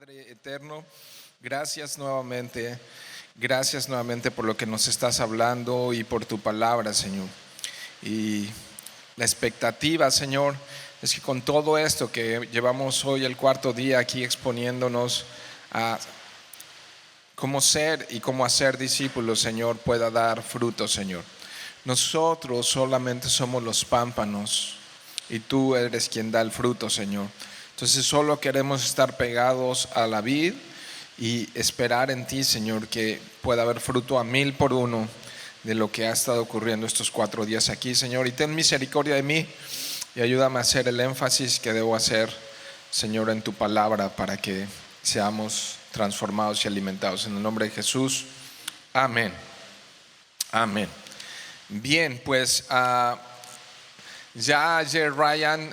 Padre eterno, gracias nuevamente por lo que nos estás hablando y por tu palabra, Señor. Y la expectativa, Señor, es que con todo esto que llevamos hoy el cuarto día aquí exponiéndonos a cómo ser y cómo hacer discípulos, Señor, pueda dar fruto, Señor. Nosotros solamente somos los pámpanos y tú eres quien da el fruto, Señor. Entonces solo queremos estar pegados a la vid y esperar en ti, Señor, que pueda haber fruto a 1000 por uno de lo que ha estado ocurriendo estos 4 días aquí, Señor. Y ten misericordia de mí y ayúdame a hacer el énfasis que debo hacer, Señor, en tu palabra para que seamos transformados y alimentados. En el nombre de Jesús, amén. Amén. Bien, pues ya ayer Ryan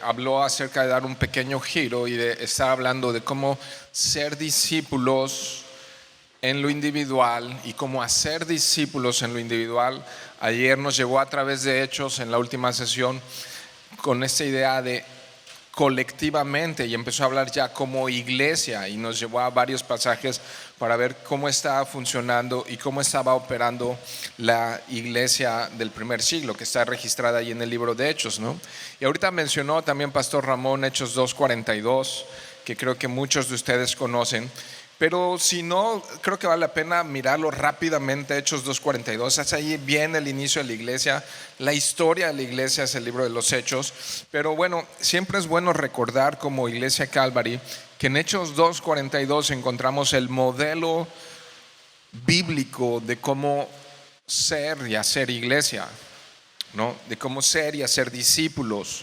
habló acerca de dar un pequeño giro y de estar hablando de cómo ser discípulos en lo individual y cómo hacer discípulos en lo individual. Ayer nos llevó a través de Hechos en la última sesión con esta idea de colectivamente y empezó a hablar ya como iglesia y nos llevó a varios pasajes para ver cómo estaba funcionando y cómo estaba operando la iglesia del primer siglo que está registrada ahí en el libro de Hechos, ¿no? Y ahorita mencionó también Pastor Ramón Hechos 2:42, que creo que muchos de ustedes conocen. Pero si no, creo que vale la pena mirarlo rápidamente. Hechos 2:42, es ahí viene el inicio de la iglesia. La historia de la iglesia es el libro de los Hechos. Pero bueno, siempre es bueno recordar como Iglesia Calvary que en Hechos 2:42 encontramos el modelo bíblico de cómo ser y hacer iglesia, ¿no? De cómo ser y hacer discípulos.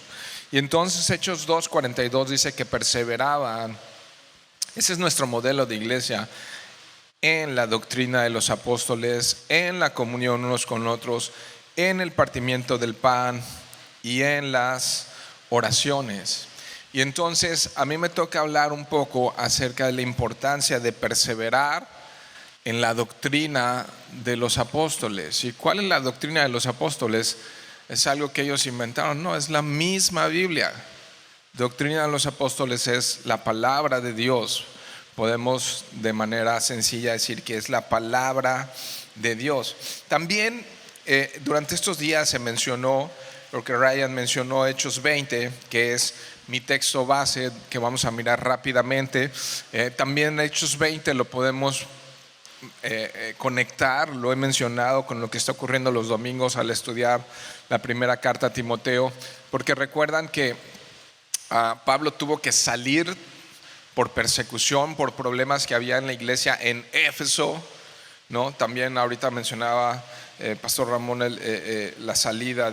Y entonces Hechos 2:42 dice que perseveraban. Ese es nuestro modelo de iglesia, en la doctrina de los apóstoles, en la comunión unos con otros, en el partimiento del pan y en las oraciones. Y entonces a mí me toca hablar un poco acerca de la importancia de perseverar en la doctrina de los apóstoles. ¿Y cuál es la doctrina de los apóstoles? ¿Es algo que ellos inventaron? No, es la misma Biblia. Doctrina de los apóstoles es la palabra de Dios. Podemos de manera sencilla decir que es la palabra de Dios. También durante estos días se mencionó, porque Ryan mencionó Hechos 20, que es mi texto base que vamos a mirar rápidamente. También Hechos 20 lo podemos conectar, lo he mencionado, con lo que está ocurriendo los domingos al estudiar la primera carta a Timoteo, porque recuerdan que Pablo tuvo que salir por persecución, por problemas que había en la iglesia en Éfeso, ¿no? También ahorita mencionaba Pastor Ramón la salida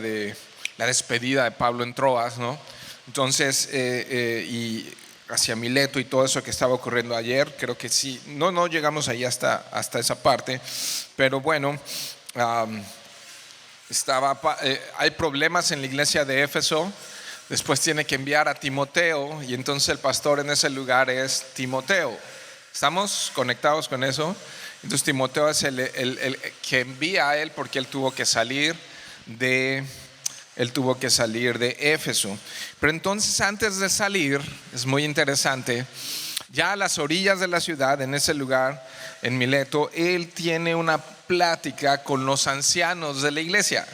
la despedida de Pablo en Troas, ¿no? Entonces y hacia Mileto y todo eso que estaba ocurriendo ayer, creo que sí, no llegamos ahí hasta esa parte, pero bueno, hay problemas en la iglesia de Éfeso. Después tiene que enviar a Timoteo y entonces el pastor en ese lugar es Timoteo. ¿Estamos conectados con eso? Entonces Timoteo es el que envía a él porque él tuvo que salir de Éfeso. Pero entonces antes de salir, es muy interesante, ya a las orillas de la ciudad, en ese lugar, en Mileto, él tiene una plática con los ancianos de la iglesia,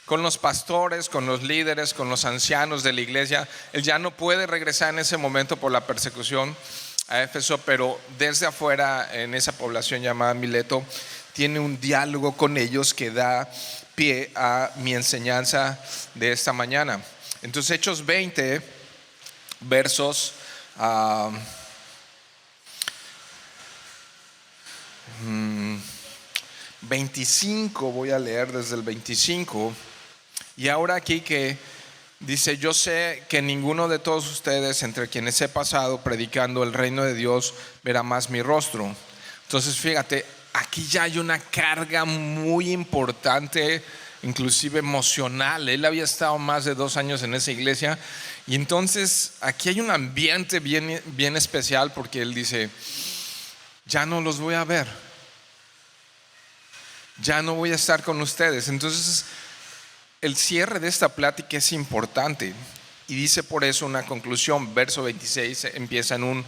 con los pastores, con los líderes, con los ancianos de la iglesia. Él ya no puede regresar en ese momento por la persecución a Éfeso, pero desde afuera, en esa población llamada Mileto, tiene un diálogo con ellos que da pie a mi enseñanza de esta mañana. Entonces Hechos 20 versos 25, voy a leer desde el 25. Y ahora aquí que dice: yo sé que ninguno de todos ustedes entre quienes he pasado predicando el reino de Dios verá más mi rostro. Entonces fíjate, aquí ya hay una carga muy importante, inclusive emocional. Él había estado más de 2 años en esa iglesia y entonces aquí hay un ambiente bien especial, porque él dice: ya no los voy a ver, ya no voy a estar con ustedes. Entonces el cierre de esta plática es importante y dice por eso una conclusión. Verso 26 empieza en un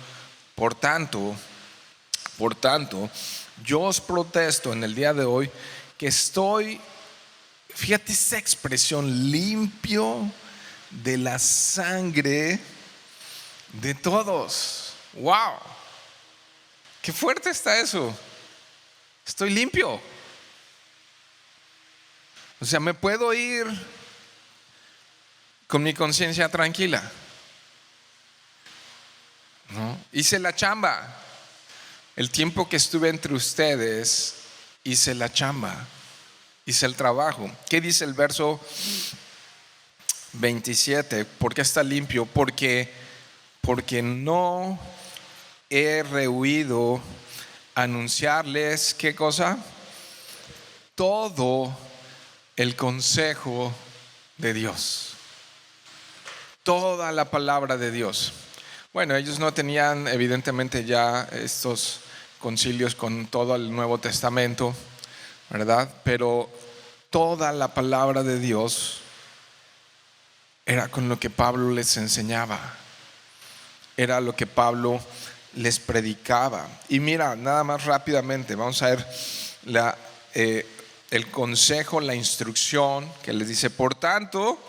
Por tanto, yo os protesto en el día de hoy que estoy, fíjate esa expresión, limpio de la sangre de todos. ¡Wow! ¡Qué fuerte está eso! Estoy limpio. O sea, me puedo ir con mi conciencia tranquila, ¿no? Hice la chamba. El tiempo que estuve entre ustedes, hice la chamba, hice el trabajo. ¿Qué dice el verso 27? ¿Por qué está limpio? Porque no he rehuido anunciarles, ¿qué cosa? Todo el consejo de Dios, toda la palabra de Dios. Bueno, ellos no tenían evidentemente ya estos concilios con todo el Nuevo Testamento, ¿verdad? Pero toda la palabra de Dios era con lo que Pablo les enseñaba, era lo que Pablo les predicaba. Y mira, nada más rápidamente, vamos a ver el consejo, la instrucción que les dice. Por tanto, o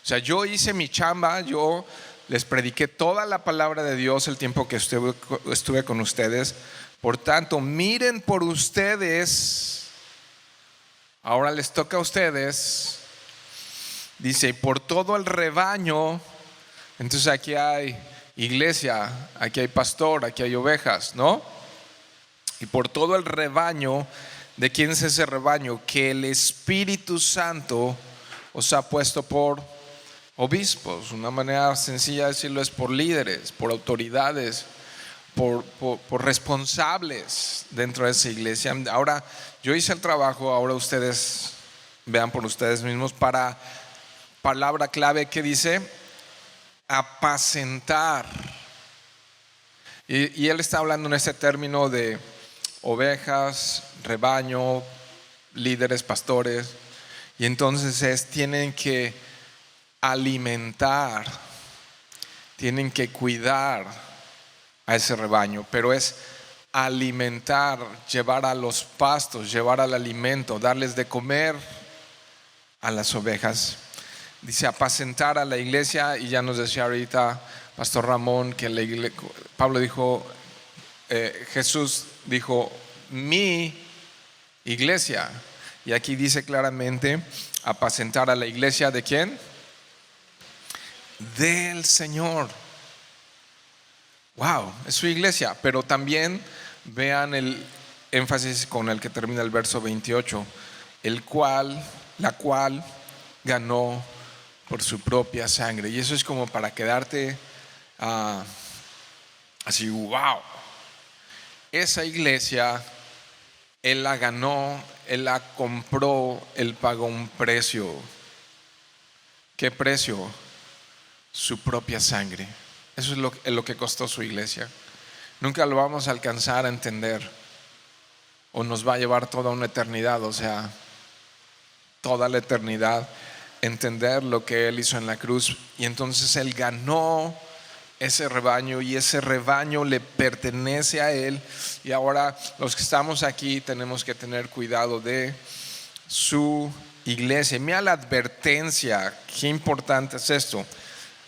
sea, yo hice mi chamba, yo les prediqué toda la palabra de Dios el tiempo que estuve con ustedes. Por tanto, miren por ustedes. Ahora les toca a ustedes. Dice, y por todo el rebaño. Entonces aquí hay iglesia, aquí hay pastor, aquí hay ovejas, ¿no? Y por todo el rebaño. ¿De quién es ese rebaño? Que el Espíritu Santo os ha puesto por obispos. Una manera sencilla de decirlo es por líderes, por autoridades, por responsables dentro de esa iglesia. Ahora, yo hice el trabajo, ahora ustedes vean por ustedes mismos. Para palabra clave que dice apacentar. Y él está hablando en este término de ovejas, rebaño, líderes, pastores. Y entonces tienen que alimentar, tienen que cuidar a ese rebaño, pero es alimentar, llevar a los pastos, llevar al alimento, darles de comer a las ovejas. Dice apacentar a la iglesia. Y ya nos decía ahorita Pastor Ramón que Pablo dijo, Jesús dijo mi iglesia, y aquí dice claramente apacentar a la iglesia. ¿De quién? Del Señor. Wow, es su iglesia. Pero también vean el énfasis con el que termina el verso 28, la cual ganó por su propia sangre. Y eso es como para quedarte así, wow. Esa iglesia Él la ganó, Él la compró, Él pagó un precio. ¿Qué precio? Su propia sangre. Eso es lo que costó su iglesia. Nunca lo vamos a alcanzar a entender, o nos va a llevar toda una eternidad, o sea, toda la eternidad, entender lo que Él hizo en la cruz. Y entonces Él ganó ese rebaño, y ese rebaño le pertenece a Él. Y ahora los que estamos aquí tenemos que tener cuidado de su iglesia. Mira la advertencia, qué importante es esto.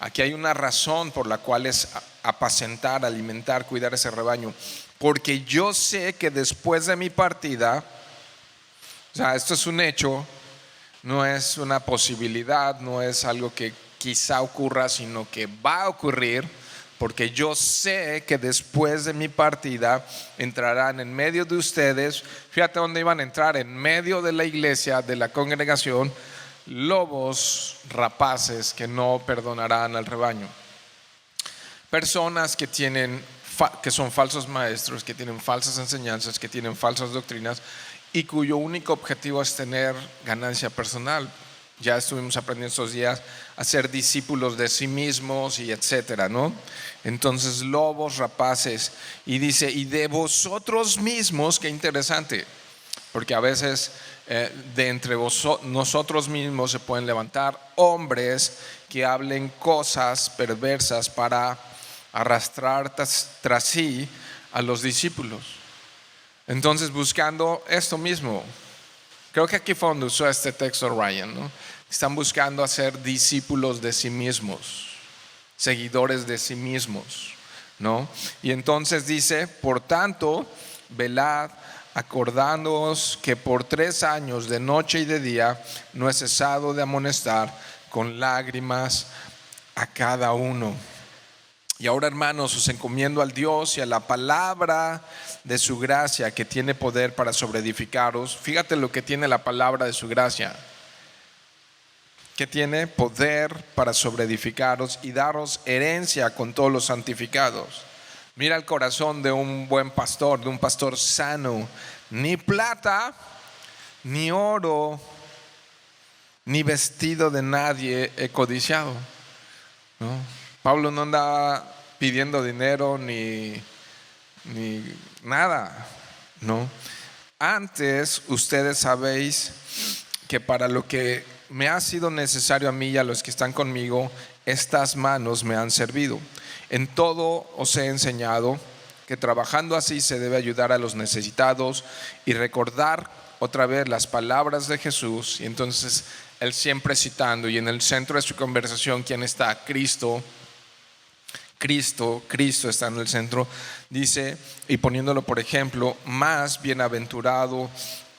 Aquí hay una razón por la cual es apacentar, alimentar, cuidar ese rebaño. Porque yo sé que después de mi partida, o sea, esto es un hecho, no es una posibilidad, no es algo que quizá ocurra, sino que va a ocurrir. Porque yo sé que después de mi partida entrarán en medio de ustedes. Fíjate dónde iban a entrar: en medio de la iglesia, de la congregación, lobos rapaces que no perdonarán al rebaño. Personas que son falsos maestros, que tienen falsas enseñanzas, que tienen falsas doctrinas, y cuyo único objetivo es tener ganancia personal. Ya estuvimos aprendiendo estos días a ser discípulos de sí mismos y etcétera, ¿no? Entonces, lobos rapaces. Y dice, y de vosotros mismos. Qué interesante, porque a veces de entre nosotros mismos se pueden levantar hombres que hablen cosas perversas para arrastrar tras sí a los discípulos. Entonces, buscando esto mismo, creo que aquí fue donde usó este texto Ryan, ¿no? Están buscando hacer discípulos de sí mismos, seguidores de sí mismos, ¿no? Y entonces dice: por tanto, velad, acordándoos que por 3 años de noche y de día no he cesado de amonestar con lágrimas a cada uno. Y ahora, hermanos, os encomiendo al Dios y a la palabra de su gracia, que tiene poder para sobreedificaros. Fíjate lo que tiene la palabra de su gracia, que tiene poder para sobreedificaros y daros herencia con todos los santificados. Mira el corazón de un buen pastor, de un pastor sano. Ni plata, ni oro, ni vestido de nadie he codiciado, ¿no? Pablo no andaba pidiendo dinero ni nada, ¿no? Antes, ustedes sabéis que para lo que me ha sido necesario a mí y a los que están conmigo, estas manos me han servido. En todo os he enseñado que trabajando así se debe ayudar a los necesitados y recordar otra vez las palabras de Jesús. Y entonces él siempre citando, y en el centro de su conversación, ¿quién está? Cristo está en el centro. Dice, y poniéndolo por ejemplo: más bienaventurado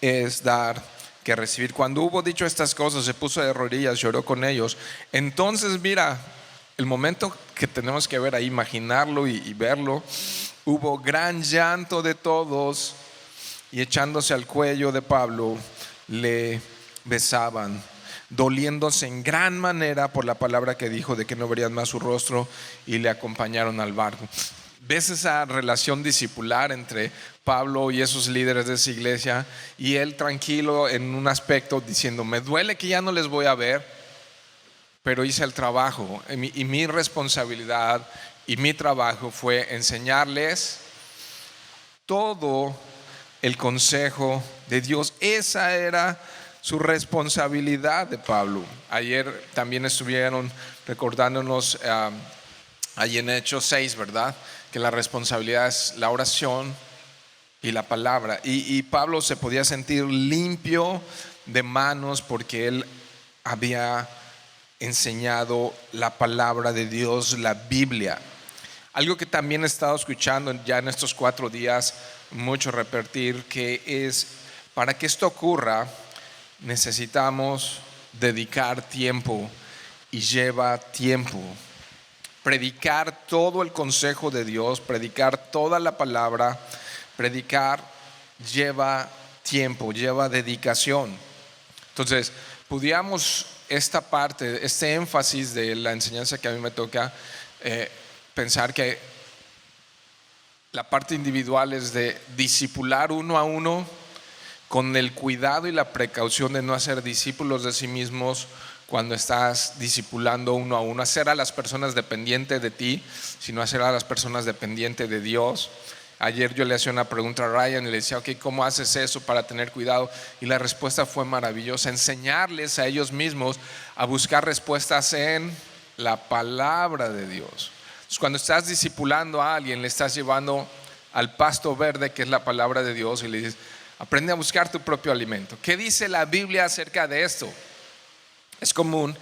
es dar que recibir. Cuando hubo dicho estas cosas, se puso de rodillas, lloró con ellos. Entonces, mira, el momento que tenemos que ver ahí, imaginarlo y verlo: hubo gran llanto de todos, y echándose al cuello de Pablo, le besaban, doliéndose en gran manera por la palabra que dijo de que no verían más su rostro, y le acompañaron al barco. ¿Ves esa relación discipular entre Pablo y esos líderes de esa iglesia? Y él tranquilo en un aspecto, diciendo: me duele que ya no les voy a ver, pero hice el trabajo, y mi responsabilidad y mi trabajo fue enseñarles todo el consejo de Dios. Esa era su responsabilidad de Pablo. Ayer también estuvieron recordándonos ahí en Hechos 6, ¿verdad? Que la responsabilidad es la oración y la palabra. Y Pablo se podía sentir limpio de manos porque él había enseñado la palabra de Dios, la Biblia. Algo que también he estado escuchando ya en estos 4 días mucho repetir, que es: para que esto ocurra necesitamos dedicar tiempo, y lleva tiempo. Predicar todo el consejo de Dios, predicar toda la palabra, predicar lleva tiempo, lleva dedicación. Entonces, pudiéramos esta parte, este énfasis de la enseñanza que a mí me toca, pensar que la parte individual es de discipular uno a uno, con el cuidado y la precaución de no hacer discípulos de sí mismos cuando estás discipulando uno a uno. Hacer a las personas dependientes de ti, sino hacer a las personas dependientes de Dios. Ayer yo le hacía una pregunta a Ryan y le decía: ok, ¿cómo haces eso para tener cuidado? Y la respuesta fue maravillosa: enseñarles a ellos mismos a buscar respuestas en la palabra de Dios. Entonces, cuando estás discipulando a alguien, le estás llevando al pasto verde, que es la palabra de Dios, y le dices: aprende a buscar tu propio alimento. ¿Qué dice la Biblia acerca de esto? Es común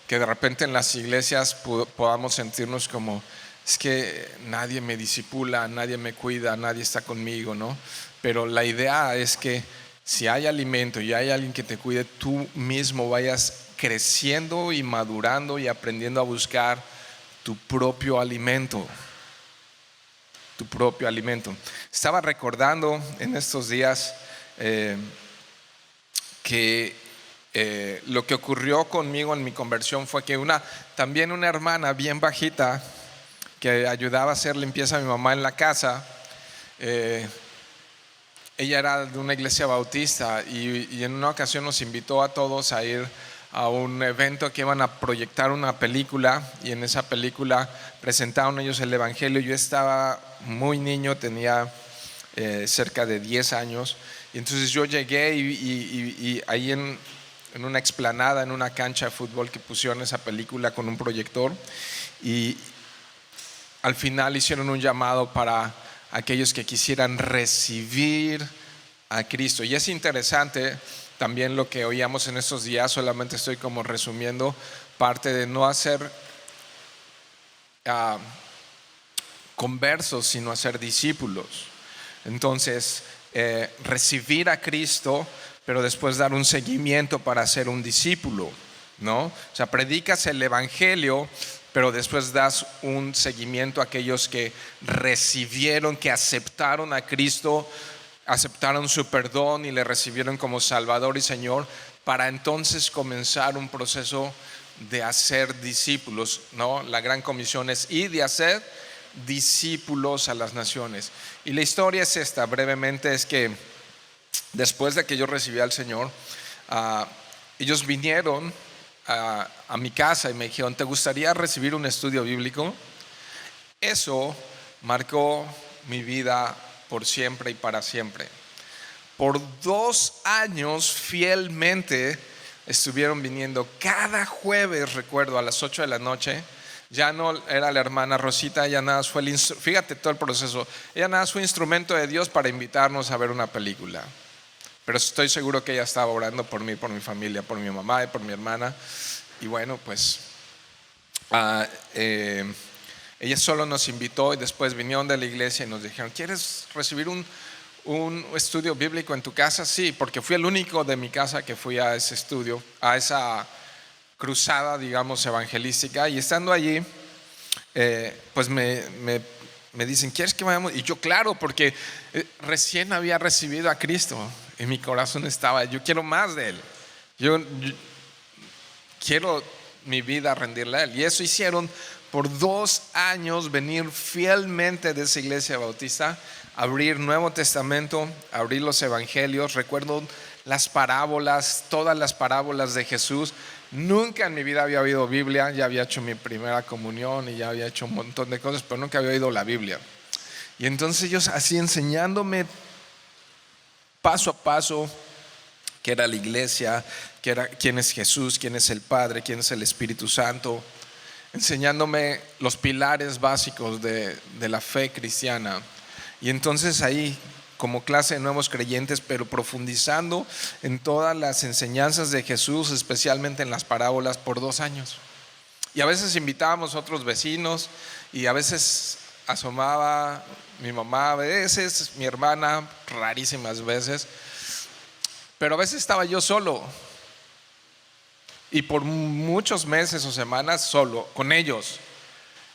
que de repente en las iglesias podamos sentirnos como: es que nadie me discipula, nadie me cuida, nadie está conmigo, ¿no? Pero la idea es que si hay alimento y hay alguien que te cuide, tú mismo vayas creciendo y madurando y aprendiendo a buscar tu propio alimento. Tu propio alimento. Estaba recordando en estos días que lo que ocurrió conmigo en mi conversión fue que también una hermana bien bajita que ayudaba a hacer limpieza a mi mamá en la casa, ella era de una iglesia bautista, y en una ocasión nos invitó a todos a ir a un evento que iban a proyectar una película, y en esa película presentaron ellos el evangelio. Yo estaba muy niño, tenía cerca de 10 años, y entonces yo llegué y ahí en una explanada, en una cancha de fútbol que pusieron esa película con un proyector, y al final hicieron un llamado para aquellos que quisieran recibir a Cristo. Y es interesante también lo que oíamos en estos días, solamente estoy como resumiendo parte de no hacer conversos, sino hacer discípulos. Entonces, recibir a Cristo, pero después dar un seguimiento para ser un discípulo, ¿no? O sea, predicas el evangelio, pero después das un seguimiento a aquellos que recibieron, que aceptaron a Cristo, aceptaron su perdón y le recibieron como Salvador y Señor, para entonces comenzar un proceso de hacer discípulos, ¿no? La gran comisión es ir y hacer discípulos a las naciones. Y la historia es esta, brevemente, es que después de que yo recibí al Señor, ellos vinieron a mi casa y me dijeron: ¿te gustaría recibir un estudio bíblico? Eso marcó mi vida por siempre y para siempre. Por 2 años fielmente estuvieron viniendo cada jueves, recuerdo, a las 8 de la noche. Ya no era la hermana Rosita, ella nada más fue fíjate todo el proceso, ella nada más fue instrumento de Dios para invitarnos a ver una película. Pero estoy seguro que ella estaba orando por mí, por mi familia, por mi mamá y por mi hermana. Y bueno, pues ella solo nos invitó y después vinieron de la iglesia y nos dijeron: ¿quieres recibir un estudio bíblico en tu casa? Sí, porque fui el único de mi casa que fui a ese estudio, a esa cruzada, digamos, evangelística. Y estando allí, pues me dicen: ¿quieres que vayamos? Y yo, claro, porque recién había recibido a Cristo. En mi corazón estaba: yo quiero más de Él. Yo quiero mi vida rendirle a Él. Y eso hicieron por 2 años, venir fielmente de esa iglesia bautista, abrir Nuevo Testamento, abrir los evangelios. Recuerdo las parábolas, todas las parábolas de Jesús. Nunca en mi vida había oído Biblia, ya había hecho mi primera comunión y ya había hecho un montón de cosas, pero nunca había oído la Biblia. Y entonces ellos así enseñándome paso a paso qué era la iglesia, qué era, quién es Jesús, quién es el Padre, quién es el Espíritu Santo, enseñándome los pilares básicos de la fe cristiana. Y entonces ahí, como clase de nuevos creyentes, pero profundizando en todas las enseñanzas de Jesús, especialmente en las parábolas, por 2 años. Y a veces invitábamos a otros vecinos y a veces asomaba mi mamá, a veces mi hermana, rarísimas veces, pero a veces estaba yo solo. Y por muchos meses o semanas solo, con ellos.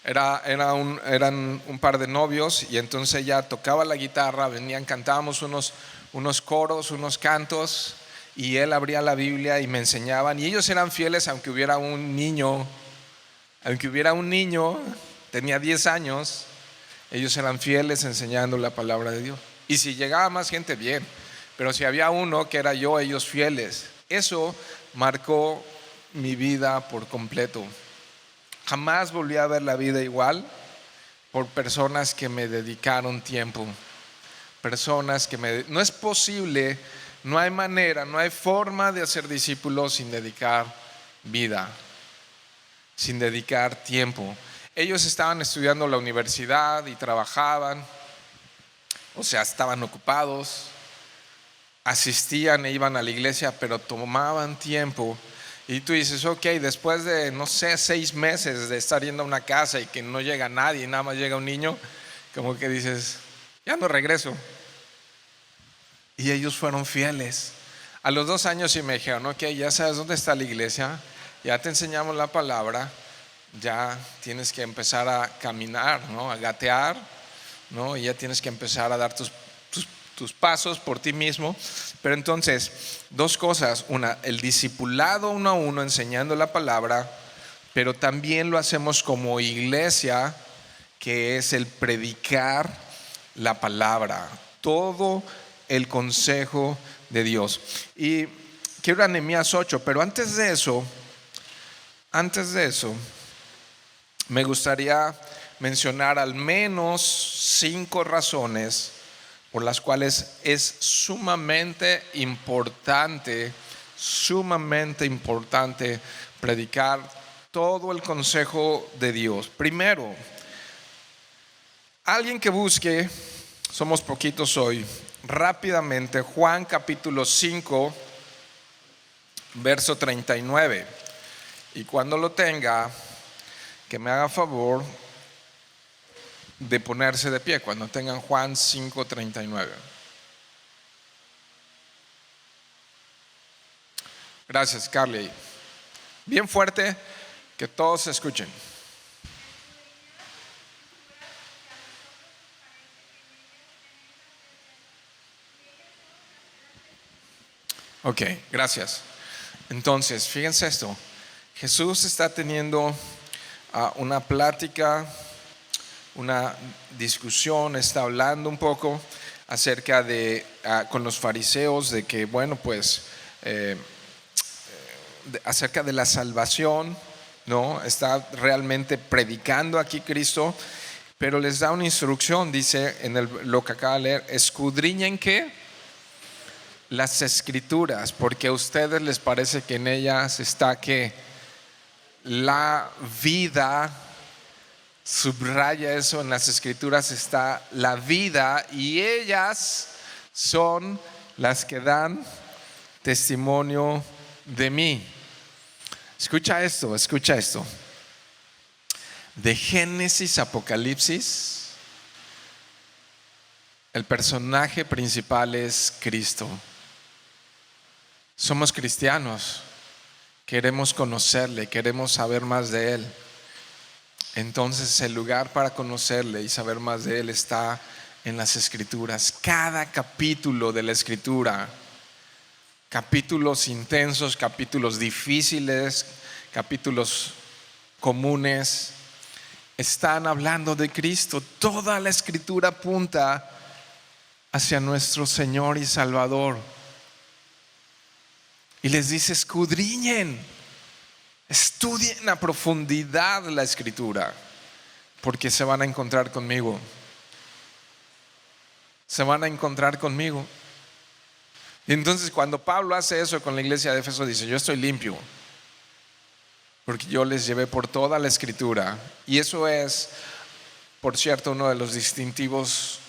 Eran un par de novios y entonces ella tocaba la guitarra, venían, cantábamos unos coros, unos cantos, y él abría la Biblia y me enseñaban. Y ellos eran fieles aunque hubiera un niño, tenía 10 años, ellos eran fieles enseñando la palabra de Dios. Y si llegaba más gente, bien, pero si había uno que era yo, ellos fieles. Eso marcó mi vida por completo. Jamás volví a ver la vida igual por personas que me dedicaron tiempo. No es posible, no hay manera, no hay forma de hacer discípulos sin dedicar vida, sin dedicar tiempo. Ellos estaban estudiando en la universidad y trabajaban, o sea, estaban ocupados, asistían e iban a la iglesia, pero tomaban tiempo. Y tú dices: ok, después de, no sé, 6 meses de estar yendo a una casa y que no llega nadie, nada más llega un niño, como que dices: ya no regreso. Y ellos fueron fieles. A los 2 años sí me dijeron: ok, ya sabes dónde está la iglesia, ya te enseñamos la palabra, ya tienes que empezar a caminar, ¿no? A gatear, ¿no? Y ya tienes que empezar a dar tus pasos por ti mismo. Pero entonces, 2 cosas: una, el discipulado 1 a 1 enseñando la palabra, pero también lo hacemos como iglesia, que es el predicar la palabra, todo el consejo de Dios. Y quiero ir a Nehemías 8, pero antes de eso me gustaría mencionar al menos 5 razones por las cuales es sumamente importante predicar todo el consejo de Dios. Primero, Alguien que busque, somos poquitos hoy, rápidamente Juan capítulo 5, verso 39. Y cuando lo tenga, que me haga favor de ponerse de pie cuando tengan Juan 5:39. Gracias, Carly. Bien fuerte, que todos se escuchen. Ok, gracias. Entonces, fíjense esto. Jesús está teniendo una plática, una discusión, está hablando un poco acerca de, con los fariseos, de que, bueno, pues, acerca de la salvación, ¿no? Está realmente predicando aquí Cristo, pero les da una instrucción, dice lo que acaba de leer: escudriñen ¿qué? Las escrituras, porque a ustedes les parece que en ellas está que la vida. Subraya eso, en las escrituras está la vida y ellas son las que dan testimonio de mí. Escucha esto, escucha esto. De Génesis a Apocalipsis, el personaje principal es Cristo. Somos cristianos, queremos conocerle, queremos saber más de Él. Entonces el lugar para conocerle y saber más de Él está en las escrituras. Cada capítulo de la escritura, capítulos intensos, capítulos difíciles, capítulos comunes, están hablando de Cristo. Toda la escritura apunta hacia nuestro Señor y Salvador. Y les dice: escudriñen, estudien a profundidad la escritura, porque se van a encontrar conmigo. Se van a encontrar conmigo. Y entonces cuando Pablo hace eso con la iglesia de Éfeso, dice: yo estoy limpio, porque yo les llevé por toda la escritura. Y eso es, por cierto, uno de los distintivos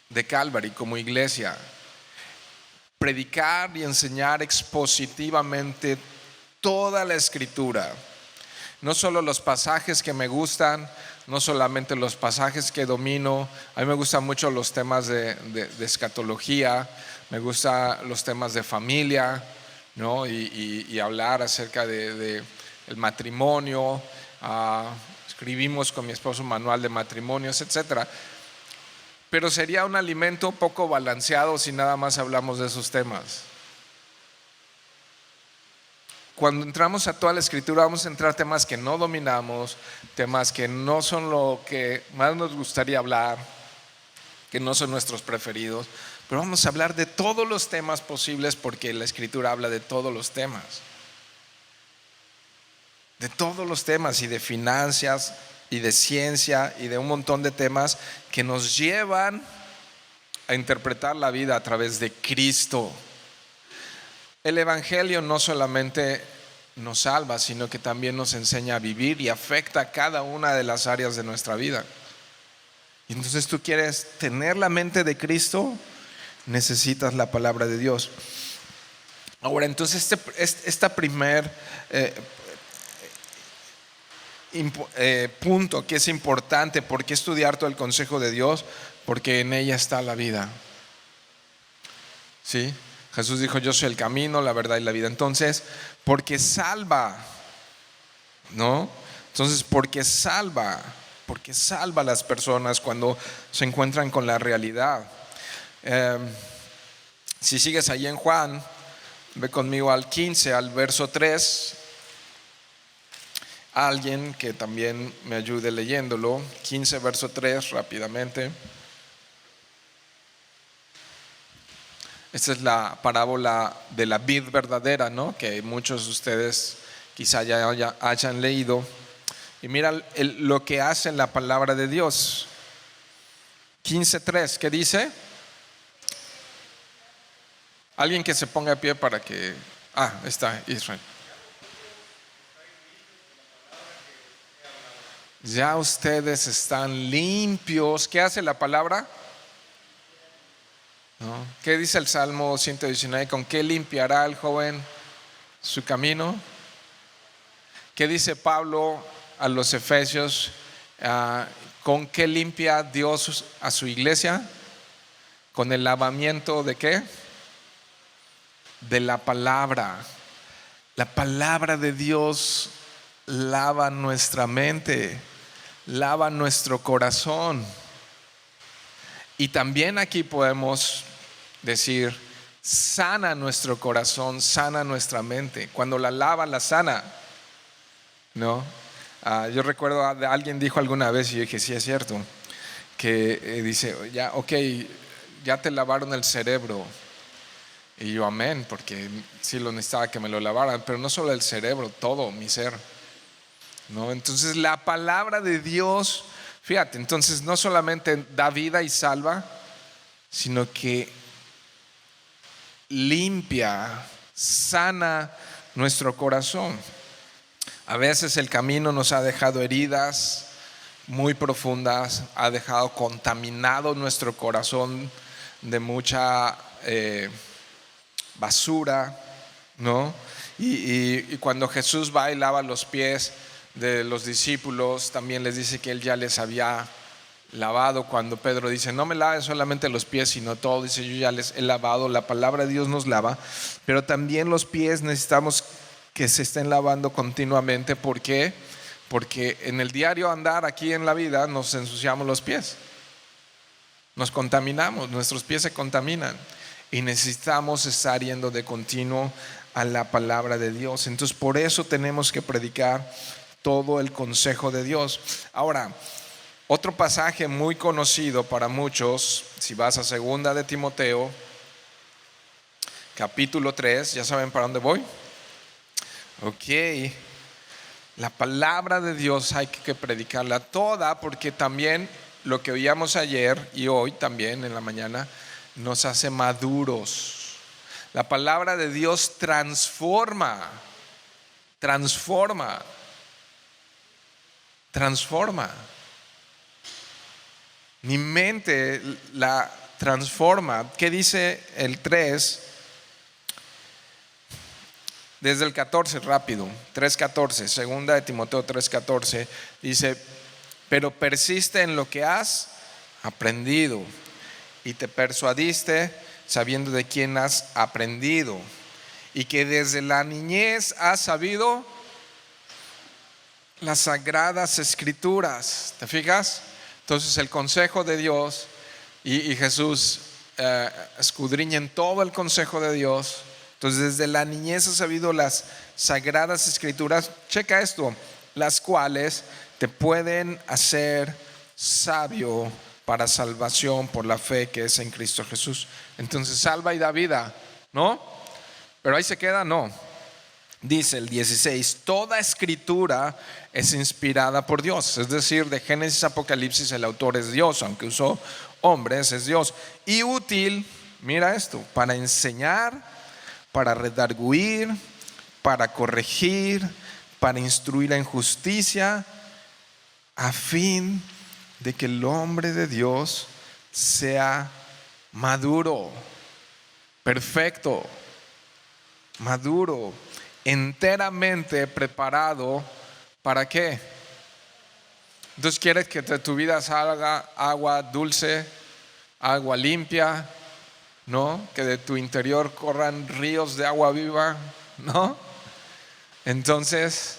de Calvary como iglesia: predicar y enseñar expositivamente toda la escritura, no solo los pasajes que me gustan, no solamente los pasajes que domino. A mí me gustan mucho los temas de escatología, me gustan los temas de familia, ¿no? y hablar acerca de el matrimonio. Escribimos con mi esposo un manual de matrimonios, etcétera. Pero sería un alimento poco balanceado si nada más hablamos de esos temas. Cuando entramos a toda la escritura, vamos a entrar a temas que no dominamos, temas que no son lo que más nos gustaría hablar, que no son nuestros preferidos, pero vamos a hablar de todos los temas posibles, porque la escritura habla de todos los temas. De todos los temas, y de finanzas, y de ciencia, y de un montón de temas que nos llevan a interpretar la vida a través de Cristo. El evangelio no solamente nos salva, sino que también nos enseña a vivir y afecta cada una de las áreas de nuestra vida. Y entonces tú quieres tener la mente de Cristo, necesitas la palabra de Dios. Ahora, entonces esta primer punto que es importante: ¿por qué estudiar todo el consejo de Dios? Porque en ella está la vida. ¿Sí? Jesús dijo: yo soy el camino, la verdad y la vida. Entonces, porque salva, ¿no? Entonces, porque salva a las personas cuando se encuentran con la realidad. Si sigues ahí en Juan, ve conmigo al 15, al verso 3. Alguien que también me ayude leyéndolo. 15, verso 3, rápidamente. Esta es la parábola de la vid verdadera, ¿no? Que muchos de ustedes quizá ya hayan leído. Y mira lo que hace en la palabra de Dios. 15:3, ¿qué dice? Alguien que se ponga de pie para que... está Israel. Ya ustedes están limpios. ¿Qué hace la palabra? ¿No? ¿Qué dice el Salmo 119? ¿Con qué limpiará el joven su camino? ¿Qué dice Pablo a los Efesios? ¿Con qué limpia Dios a su iglesia? ¿Con el lavamiento de qué? De la palabra. La palabra de Dios lava nuestra mente, lava nuestro corazón. Y también aquí podemos decir, sana nuestro corazón, sana nuestra mente. Cuando la lava, la sana, ¿no? Yo recuerdo alguien dijo alguna vez, y yo dije, sí es cierto, que dice, ya, ok, ya te lavaron el cerebro. Y yo, amén, porque sí lo necesitaba que me lo lavaran, pero no solo el cerebro, todo mi ser, ¿no? Entonces la palabra de Dios, fíjate, entonces no solamente da vida y salva, sino que limpia, sana nuestro corazón. A veces el camino nos ha dejado heridas muy profundas, ha dejado contaminado nuestro corazón de mucha basura, ¿no? Y cuando Jesús va y lava los pies de los discípulos, también les dice que Él ya les había lavado. Cuando Pedro dice, no me laves solamente los pies, sino todo, dice, yo ya les he lavado. La palabra de Dios nos lava, pero también los pies necesitamos que se estén lavando continuamente. ¿Por qué? Porque en el diario andar aquí en la vida nos ensuciamos los pies, nos contaminamos, nuestros pies se contaminan y necesitamos estar yendo de continuo a la palabra de Dios. Entonces por eso tenemos que predicar todo el consejo de Dios. Ahora, otro pasaje muy conocido para muchos, si vas a segunda de Timoteo, capítulo 3, ¿ya saben para dónde voy? Ok, la palabra de Dios hay que predicarla toda, porque también lo que oíamos ayer y hoy también en la mañana nos hace maduros. La palabra de Dios transforma. Mi mente la transforma. ¿Qué dice el 3? Desde el 14, rápido, 3:14, segunda de Timoteo 3:14, dice, pero persiste en lo que has aprendido y te persuadiste sabiendo de quién has aprendido y que desde la niñez has sabido las sagradas escrituras. ¿Te fijas? Entonces el consejo de Dios y Jesús escudriña en todo el consejo de Dios. Entonces desde la niñez has sabido las sagradas escrituras. Checa esto, las cuales te pueden hacer sabio para salvación por la fe que es en Cristo Jesús. Entonces salva y da vida, ¿no? Pero ahí se queda, no. Dice el 16, toda escritura es inspirada por Dios. Es decir, de Génesis a Apocalipsis el autor es Dios, aunque usó hombres, es Dios. Y útil, mira esto, para enseñar, para redarguir, para corregir, para instruir en justicia, a fin de que el hombre de Dios sea maduro, perfecto, maduro, enteramente preparado. ¿Para qué? Entonces, ¿quieres que de tu vida salga agua dulce, agua limpia? ¿No? Que de tu interior corran ríos de agua viva, ¿no? Entonces,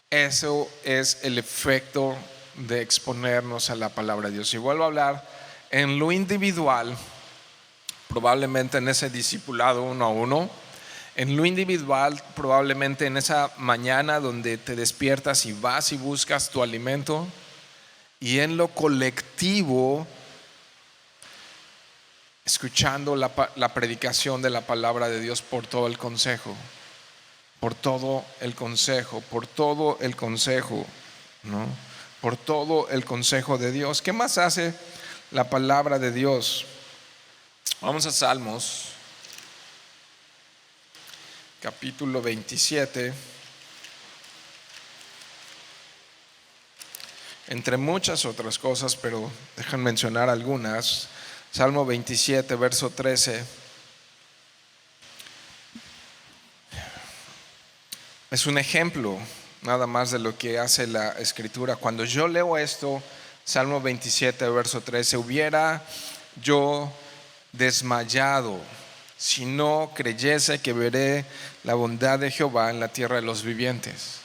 eso es el efecto de exponernos a la palabra de Dios. Y vuelvo a hablar en lo individual, probablemente en ese discipulado 1 a 1, en lo individual, probablemente en esa mañana donde te despiertas y vas y buscas tu alimento, y en lo colectivo, escuchando la predicación de la palabra de Dios por todo el consejo, por todo el consejo, ¿no? Por todo el consejo de Dios. ¿Qué más hace la palabra de Dios? Vamos a Salmos, capítulo 27. entre muchas otras cosas, pero dejan mencionar algunas. Salmo 27, verso 13. Es un ejemplo nada más de lo que hace la Escritura. Cuando yo leo esto, Salmo 27, verso 13, hubiera yo desmayado si no creyese que veré la bondad de Jehová en la tierra de los vivientes.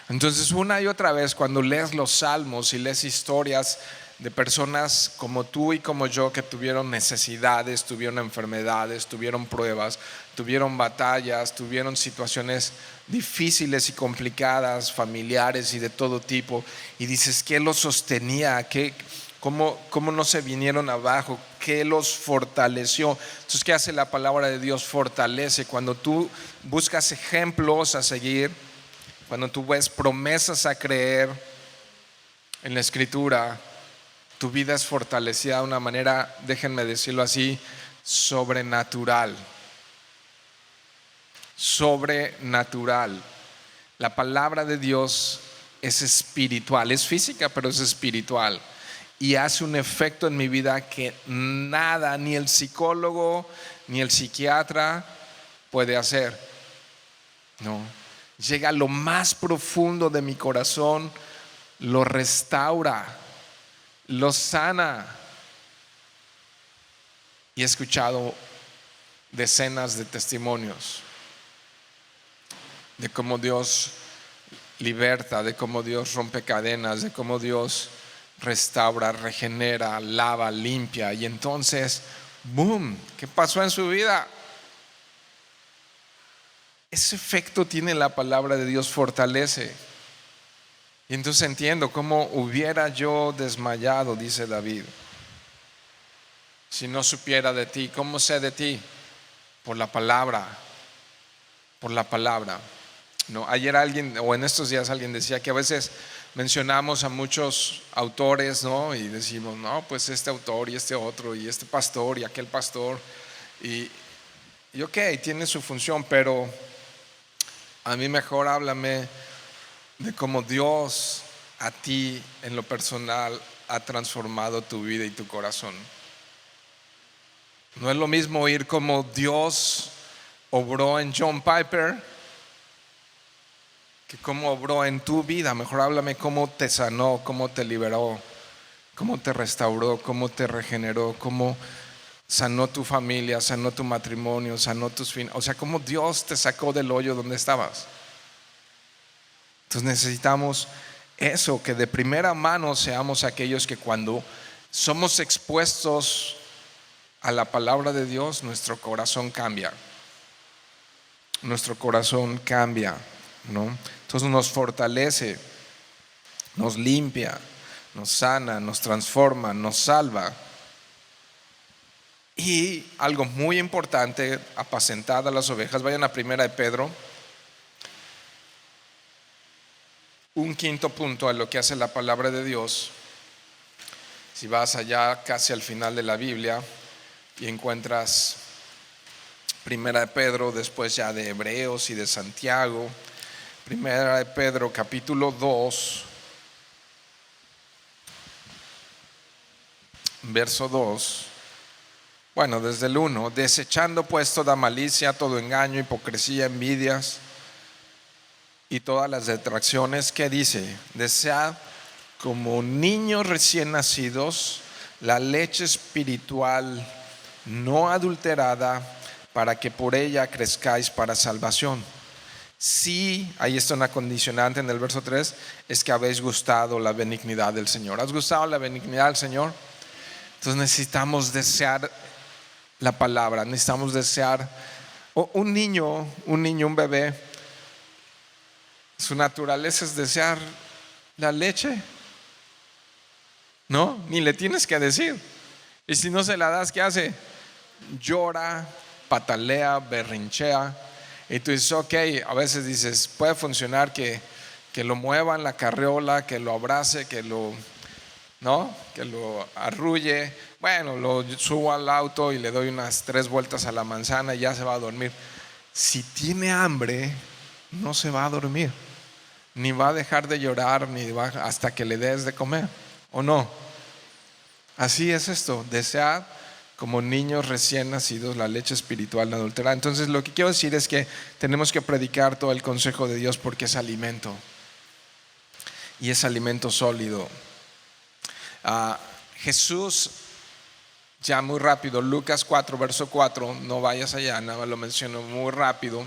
Entonces, una y otra vez, cuando lees los salmos y lees historias de personas como tú y como yo que tuvieron necesidades, tuvieron enfermedades, tuvieron pruebas, tuvieron batallas, tuvieron situaciones difíciles y complicadas, familiares y de todo tipo, y dices, ¿qué los sostenía? ¿Cómo no se vinieron abajo? ¿Qué los fortaleció? Entonces, ¿qué hace la palabra de Dios? Fortalece. Cuando tú buscas ejemplos a seguir, cuando tú ves promesas a creer en la Escritura, tu vida es fortalecida de una manera, déjenme decirlo así, sobrenatural. Sobrenatural. La palabra de Dios es espiritual, es física, pero es espiritual. Y hace un efecto en mi vida que nada, ni el psicólogo, ni el psiquiatra puede hacer. No. Llega a lo más profundo de mi corazón, lo restaura, lo sana. Y he escuchado decenas de testimonios de cómo Dios liberta, de cómo Dios rompe cadenas, de cómo Dios restaura, regenera, lava, limpia. Y entonces, ¡boom! ¿Qué pasó en su vida? Ese efecto tiene la palabra de Dios, fortalece. Y entonces entiendo cómo hubiera yo desmayado, dice David, si no supiera de ti. ¿Cómo sé de ti? Por la palabra. Por la palabra. No, ayer alguien, o en estos días alguien decía que a veces mencionamos a muchos autores, ¿no? Y decimos, no, pues este autor y este otro, y este pastor y aquel pastor. Y ok, tiene su función, pero a mí mejor háblame de cómo Dios a ti en lo personal ha transformado tu vida y tu corazón. No es lo mismo oír cómo Dios obró en John Piper que cómo obró en tu vida. Mejor háblame cómo te sanó, cómo te liberó, cómo te restauró, cómo te regeneró, cómo sanó tu familia, sanó tu matrimonio, sanó tus finanzas. O sea, cómo Dios te sacó del hoyo donde estabas. Entonces necesitamos eso, que de primera mano seamos aquellos que cuando somos expuestos a la palabra de Dios, nuestro corazón cambia. Nuestro corazón cambia, ¿no? Entonces nos fortalece, nos limpia, nos sana, nos transforma, nos salva. Y algo muy importante, apacentadas las ovejas. Vayan a Primera de Pedro. Un quinto punto a lo que hace la palabra de Dios. Si vas allá casi al final de la Biblia y encuentras Primera de Pedro, después ya de Hebreos y de Santiago. Primera de Pedro, capítulo 2, verso 2. Bueno, desde el 1, desechando pues toda malicia, todo engaño, hipocresía, envidias y todas las detracciones, ¿qué dice? Desead como niños recién nacidos la leche espiritual no adulterada, para que por ella crezcáis para salvación. Sí, ahí está una condicionante en el verso 3, es que habéis gustado la benignidad del Señor. ¿Has gustado la benignidad del Señor? Entonces necesitamos desear la palabra, necesitamos desear. Un niño, un bebé, su naturaleza es desear la leche, ¿no? Ni le tienes que decir. Y si no se la das, ¿qué hace? Llora, patalea, berrinchea. Y tú dices, ok, a veces dices, puede funcionar que lo mueva en la carriola, que lo abrace, que lo arrulle. Bueno, lo subo al auto y le doy unas 3 vueltas a la manzana y ya se va a dormir. Si tiene hambre, no se va a dormir. ni va a dejar de llorar hasta que le des de comer, ¿o no? Así es esto, desead como niños recién nacidos la leche espiritual no adulterada. Entonces lo que quiero decir es que tenemos que predicar todo el consejo de Dios porque es alimento, y es alimento sólido. Jesús, ya muy rápido, Lucas 4 verso 4, no vayas allá, nada más lo menciono muy rápido,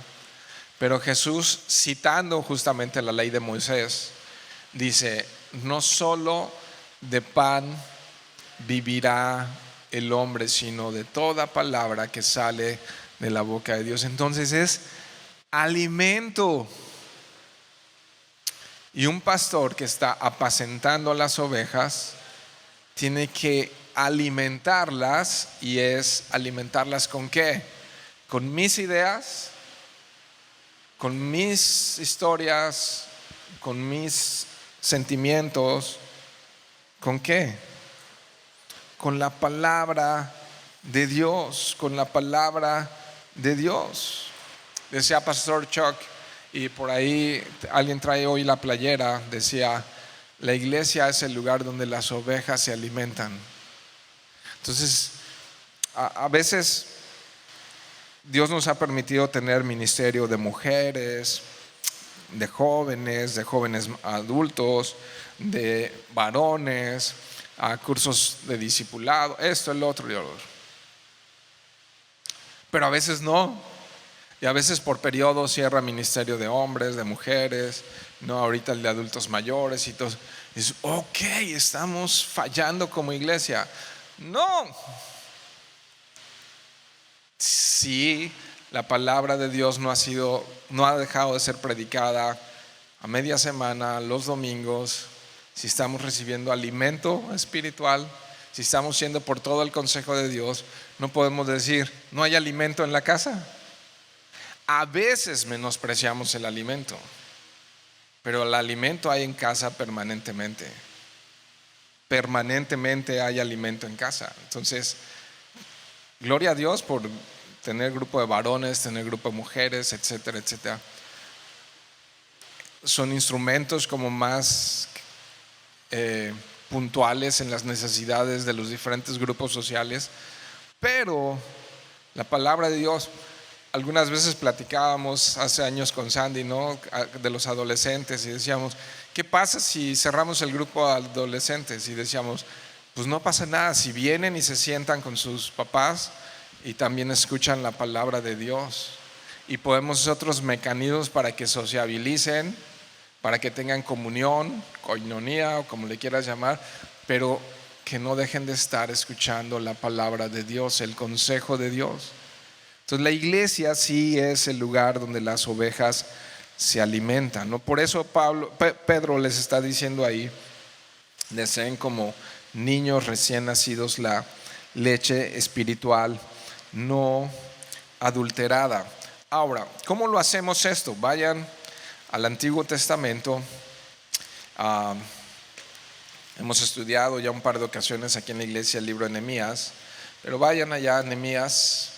pero Jesús, citando justamente la ley de Moisés, dice: no solo de pan vivirá el hombre, sino de toda palabra que sale de la boca de Dios. Entonces es alimento. Y un pastor que está apacentando las ovejas tiene que alimentarlas, y es alimentarlas ¿con qué? Con mis ideas, con mis historias, con mis sentimientos. ¿Con qué? Con la palabra de Dios, con la palabra de Dios. Decía Pastor Chuck, y por ahí alguien trae hoy la playera, decía: la iglesia es el lugar donde las ovejas se alimentan. Entonces, a veces Dios nos ha permitido tener ministerio de mujeres, de jóvenes adultos, de varones, a cursos de discipulado, esto, el otro y el otro. Pero a veces no, y a veces por periodo cierra ministerio de hombres, de mujeres, no, ahorita el de adultos mayores y todo. Es ok, estamos fallando como iglesia. No. Si la palabra de Dios no ha dejado de ser predicada a media semana, los domingos, si estamos recibiendo alimento espiritual, si estamos siendo por todo el consejo de Dios, no podemos decir: no hay alimento en la casa. A veces menospreciamos el alimento, pero el alimento hay en casa permanentemente. Permanentemente hay alimento en casa. Entonces, gloria a Dios por tener grupo de varones, tener grupo de mujeres, etcétera, etcétera. Son instrumentos como más puntuales en las necesidades de los diferentes grupos sociales, pero la palabra de Dios, algunas veces platicábamos hace años con Sandy, ¿no?, de los adolescentes, y decíamos: ¿qué pasa si cerramos el grupo de adolescentes? Y decíamos: pues no pasa nada si vienen y se sientan con sus papás y también escuchan la palabra de Dios, y podemos hacer otros mecanismos para que sociabilicen, para que tengan comunión, koinonía, o como le quieras llamar, pero que no dejen de estar escuchando la palabra de Dios, el consejo de Dios. Entonces la iglesia sí es el lugar donde las ovejas se alimentan, ¿no? Por eso Pedro les está diciendo ahí: deseen como niños recién nacidos la leche espiritual no adulterada. Ahora, ¿cómo lo hacemos esto? Vayan al Antiguo Testamento. Hemos estudiado ya un par de ocasiones aquí en la iglesia el libro de Nehemías, pero vayan allá a Nehemías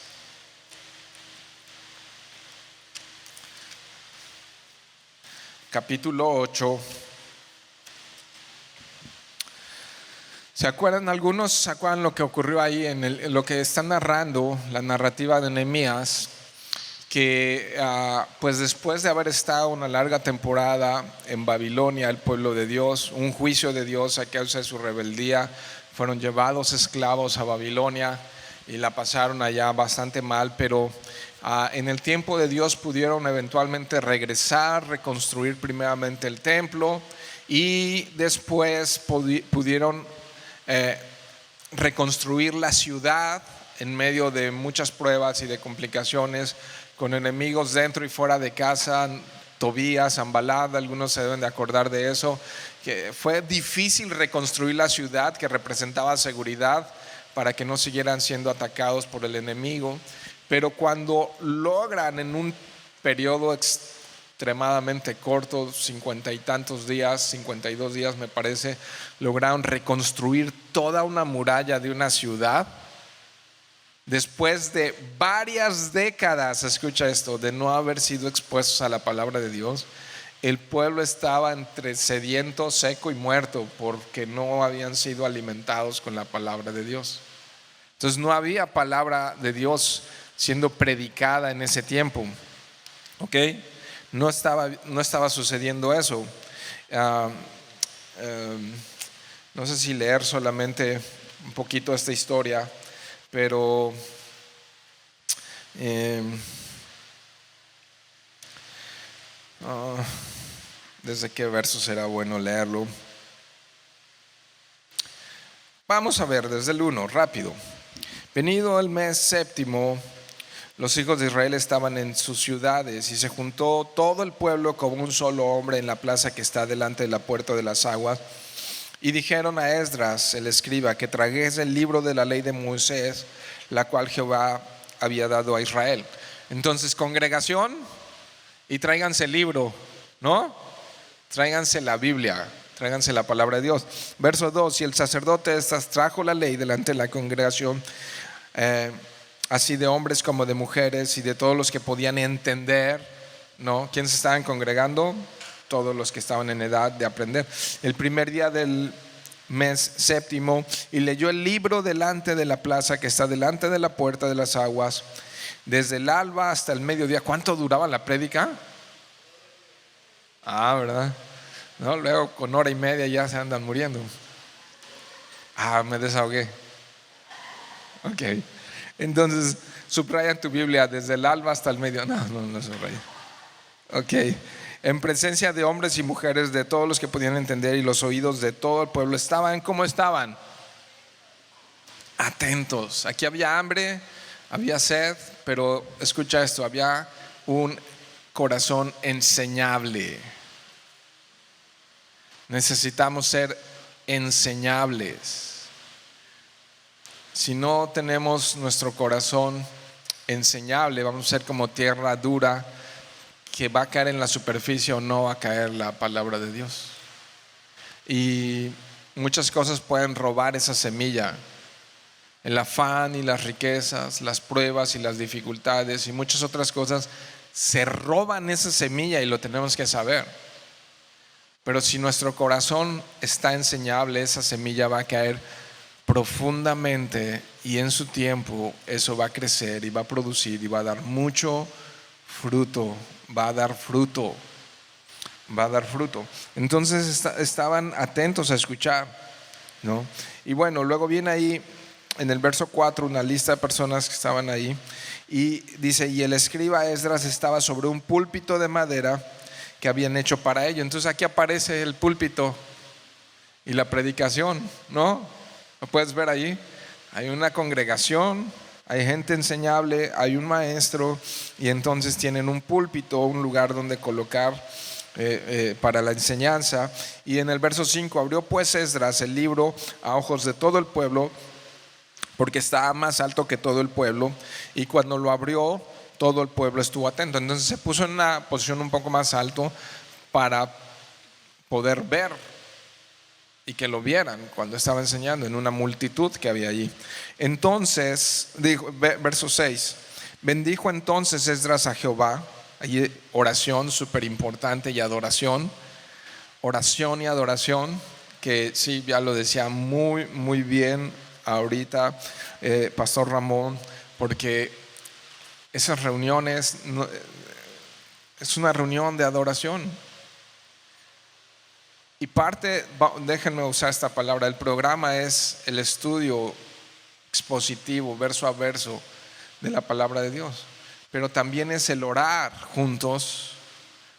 capítulo 8. ¿Se acuerdan algunos? ¿Se acuerdan lo que ocurrió ahí en lo que está narrando la narrativa de Nehemías? Que pues después de haber estado una larga temporada en Babilonia, el pueblo de Dios, un juicio de Dios a causa de su rebeldía, fueron llevados esclavos a Babilonia y la pasaron allá bastante mal, pero en el tiempo de Dios pudieron eventualmente regresar, reconstruir primeramente el templo, y después pudieron reconstruir la ciudad en medio de muchas pruebas y de complicaciones, con enemigos dentro y fuera de casa. Tobías, Sanballat, algunos se deben de acordar de eso, que fue difícil reconstruir la ciudad, que representaba seguridad para que no siguieran siendo atacados por el enemigo. Pero cuando logran en un periodo extremadamente corto, 50 y tantos días, 52 días me parece, lograron reconstruir toda una muralla de una ciudad, después de varias décadas, escucha esto, de no haber sido expuestos a la palabra de Dios. el pueblo estaba entre sediento, seco y muerto porque no habían sido alimentados con la palabra de Dios. Entonces no había palabra de Dios siendo predicada en ese tiempo. ¿Ok? No estaba sucediendo eso. No sé si leer solamente un poquito esta historia, pero ¿desde qué verso será bueno leerlo? Vamos a ver desde el 1, rápido. Venido el mes séptimo, los hijos de Israel estaban en sus ciudades, y se juntó todo el pueblo como un solo hombre en la plaza que está delante de la puerta de las aguas. Y dijeron a Esdras, el escriba, que trajese el libro de la ley de Moisés, la cual Jehová había dado a Israel. Entonces, congregación, y tráiganse el libro, ¿no? Tráiganse la Biblia, tráiganse la palabra de Dios. Verso 2: y el sacerdote Esdras trajo la ley delante de la congregación, así de hombres como de mujeres y de todos los que podían entender, ¿no? ¿Quiénes estaban congregando? Todos los que estaban en edad de aprender. El primer día del mes séptimo, y leyó el libro delante de la plaza que está delante de la puerta de las aguas, desde el alba hasta el mediodía. ¿Cuánto duraba la prédica? ¿Verdad? ¿No? Luego con hora y media ya se andan muriendo. Me desahogué. Ok. Entonces, subraya en tu Biblia, desde el alba hasta el mediodía. No subraya. Ok. En presencia de hombres y mujeres, de todos los que podían entender, y los oídos de todo el pueblo estaban, ¿cómo estaban? Atentos. Aquí había hambre, había sed, pero escucha esto, había un corazón enseñable. Necesitamos ser enseñables. Si no tenemos nuestro corazón enseñable, vamos a ser como tierra dura que va a caer en la superficie, o no va a caer la palabra de Dios. Y muchas cosas pueden robar esa semilla. El afán y las riquezas, las pruebas y las dificultades y muchas otras cosas se roban esa semilla, y lo tenemos que saber. Pero si nuestro corazón está enseñable, esa semilla va a caer profundamente, y en su tiempo eso va a crecer y va a producir y va a dar mucho fruto. Va a dar fruto. Entonces estaban atentos a escuchar, ¿no? Y bueno, luego viene ahí en el verso 4 una lista de personas que estaban ahí, y dice: y el escriba Esdras estaba sobre un púlpito de madera que habían hecho para ello. Entonces aquí aparece el púlpito y la predicación, ¿no? ¿Lo puedes ver ahí? Hay una congregación, hay gente enseñable, hay un maestro, y entonces tienen un púlpito, un lugar donde colocar para la enseñanza. Y en el verso 5: abrió pues Esdras el libro a ojos de todo el pueblo, porque estaba más alto que todo el pueblo, y cuando lo abrió, todo el pueblo estuvo atento. Entonces se puso en una posición un poco más alto para poder ver y que lo vieran cuando estaba enseñando en una multitud que había allí. Entonces dijo, verso 6: bendijo entonces Esdras a Jehová. Allí oración súper importante, y adoración. Oración y adoración, que sí, ya lo decía muy bien ahorita Pastor Ramón, porque esas reuniones es una reunión de adoración. Y parte, déjenme usar esta palabra, el programa es el estudio expositivo, verso a verso, de la palabra de Dios. Pero también es el orar juntos.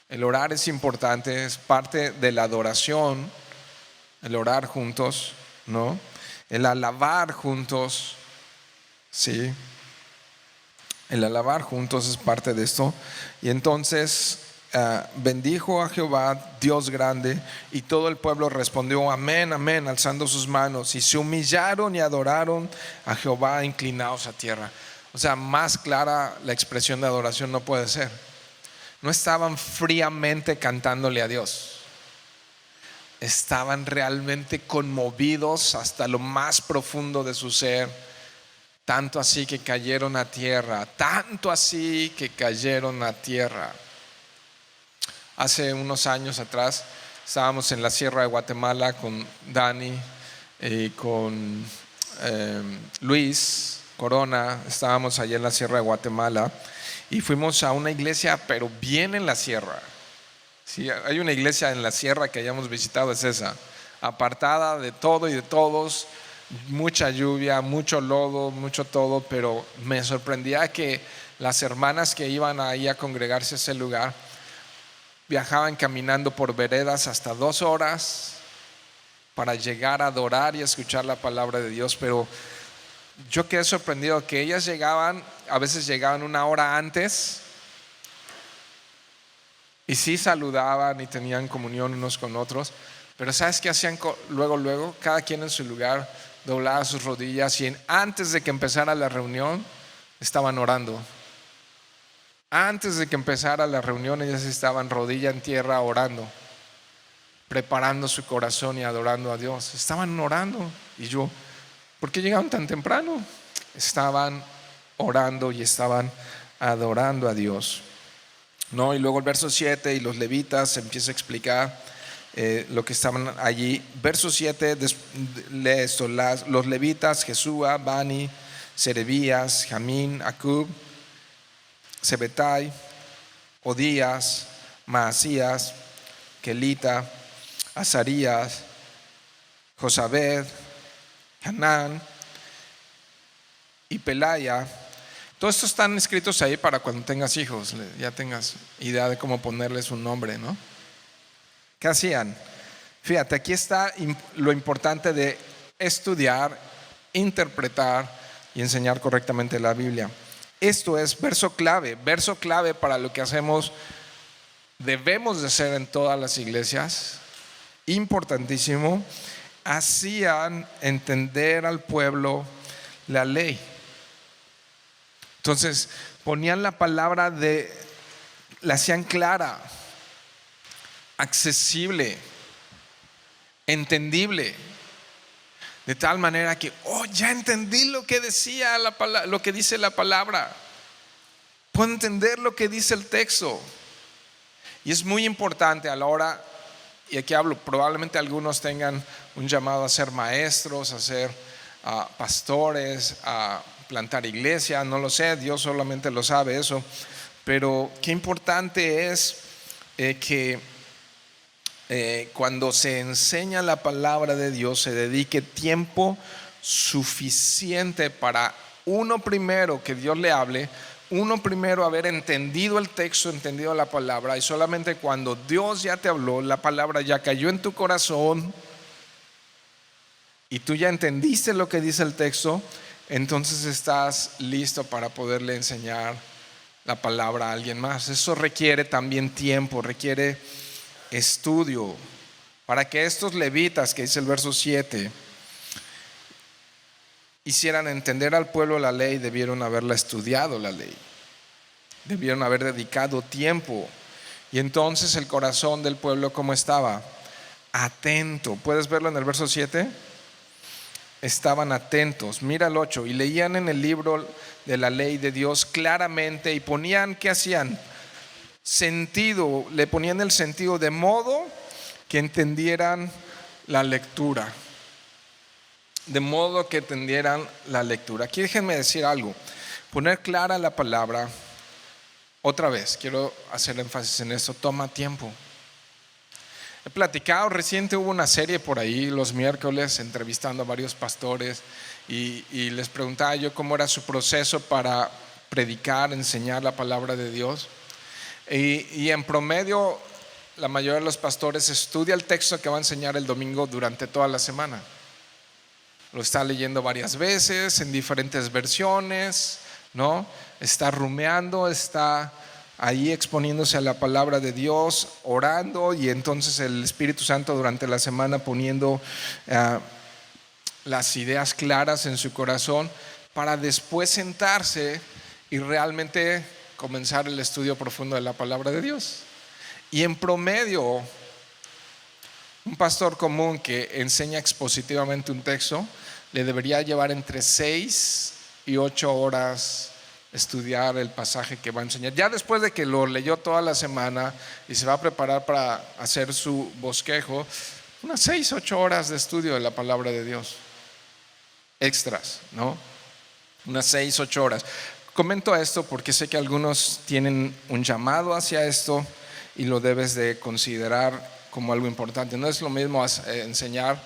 El orar es importante, es parte de la adoración, el orar juntos, ¿no? El alabar juntos, sí. El alabar juntos es parte de esto. Y entonces bendijo a Jehová, Dios grande, y todo el pueblo respondió amén, amén, alzando sus manos, y se humillaron y adoraron a Jehová inclinados a tierra. O sea, más clara la expresión de adoración no puede ser. No estaban fríamente cantándole a Dios, estaban realmente conmovidos hasta lo más profundo de su ser. Tanto así que cayeron a tierra. hace unos años atrás estábamos en la Sierra de Guatemala con Dani y con Luis Corona. Estábamos allá en la Sierra de Guatemala y fuimos a una iglesia, pero bien en la sierra. Sí, hay una iglesia en la sierra que hayamos visitado, es esa, apartada de todo y de todos, mucha lluvia, mucho lodo, mucho todo, pero me sorprendía que las hermanas que iban ahí a congregarse a ese lugar viajaban caminando por veredas hasta 2 horas para llegar a adorar y a escuchar la palabra de Dios. Pero yo quedé sorprendido que ellas llegaban, a veces llegaban 1 hora antes y sí saludaban y tenían comunión unos con otros, pero ¿sabes qué hacían luego? Cada quien en su lugar doblaba sus rodillas y antes de que empezara la reunión estaban orando. Antes de que empezara la reunión ellas estaban rodilla en tierra orando, preparando su corazón y adorando a Dios. Estaban orando. Y yo, ¿por qué llegaron tan temprano? Estaban orando y estaban adorando a Dios, ¿no? Y luego el verso 7 y los levitas empieza a explicar lo que estaban allí. Verso 7 lee esto: los levitas, Jesúa, Bani, Serebías, Jamín, Acub, Sebetai, Odías, Maasías, Kelita, Azarías, Josabed, Hanán y Pelaya. Todos estos están escritos ahí para cuando tengas hijos, ya tengas idea de cómo ponerles un nombre, ¿no? ¿Qué hacían? Fíjate, aquí está lo importante de estudiar, interpretar y enseñar correctamente la Biblia. Esto es verso clave para lo que hacemos, debemos de hacer en todas las iglesias, importantísimo. Hacían entender al pueblo la ley. Entonces ponían la palabra la hacían clara, accesible, entendible, de tal manera que ya entendí lo que decía lo que dice la palabra, puedo entender lo que dice el texto. Y es muy importante a la hora, y aquí hablo, probablemente algunos tengan un llamado a ser maestros, a ser pastores, a plantar iglesia, no lo sé, Dios solamente lo sabe eso, pero qué importante es que cuando se enseña la palabra de Dios se dedique tiempo suficiente para uno primero que Dios le hable, uno primero haber entendido el texto, entendido la palabra, y solamente cuando Dios ya te habló, la palabra ya cayó en tu corazón y tú ya entendiste lo que dice el texto, entonces estás listo para poderle enseñar la palabra a alguien más. Eso requiere también tiempo, requiere estudio. Para que estos levitas, que dice el verso 7, hicieran entender al pueblo la ley, debieron haberla estudiado la ley, debieron haber dedicado tiempo. Y entonces el corazón del pueblo, ¿cómo estaba? Atento. ¿Puedes verlo en el verso 7? Estaban atentos. Mira el 8: y leían en el libro de la ley de Dios claramente y ponían, ¿qué hacían? Sentido, le ponían el sentido de modo que entendieran la lectura. De modo que entendieran la lectura. Aquí déjenme decir algo. Poner clara la palabra, otra vez, quiero hacer énfasis en esto, toma tiempo. He platicado, reciente hubo una serie por ahí los miércoles entrevistando a varios pastores y les preguntaba yo cómo era su proceso para predicar, enseñar la palabra de Dios. Y en promedio la mayoría de los pastores estudia el texto que va a enseñar el domingo durante toda la semana. Lo está leyendo varias veces en diferentes versiones, ¿no? Está rumeando, está ahí exponiéndose a la palabra de Dios, orando, y entonces el Espíritu Santo durante la semana poniendo las ideas claras en su corazón para después sentarse y realmente comenzar el estudio profundo de la palabra de Dios. Y en promedio, un pastor común que enseña expositivamente un texto le debería llevar entre 6 y 8 horas estudiar el pasaje que va a enseñar. Ya después de que lo leyó toda la semana y se va a preparar para hacer su bosquejo, unas 6, 8 horas de estudio de la palabra de Dios. Extras, ¿no? Unas 6, 8 horas. Comento esto porque sé que algunos tienen un llamado hacia esto y lo debes de considerar como algo importante. No es lo mismo enseñar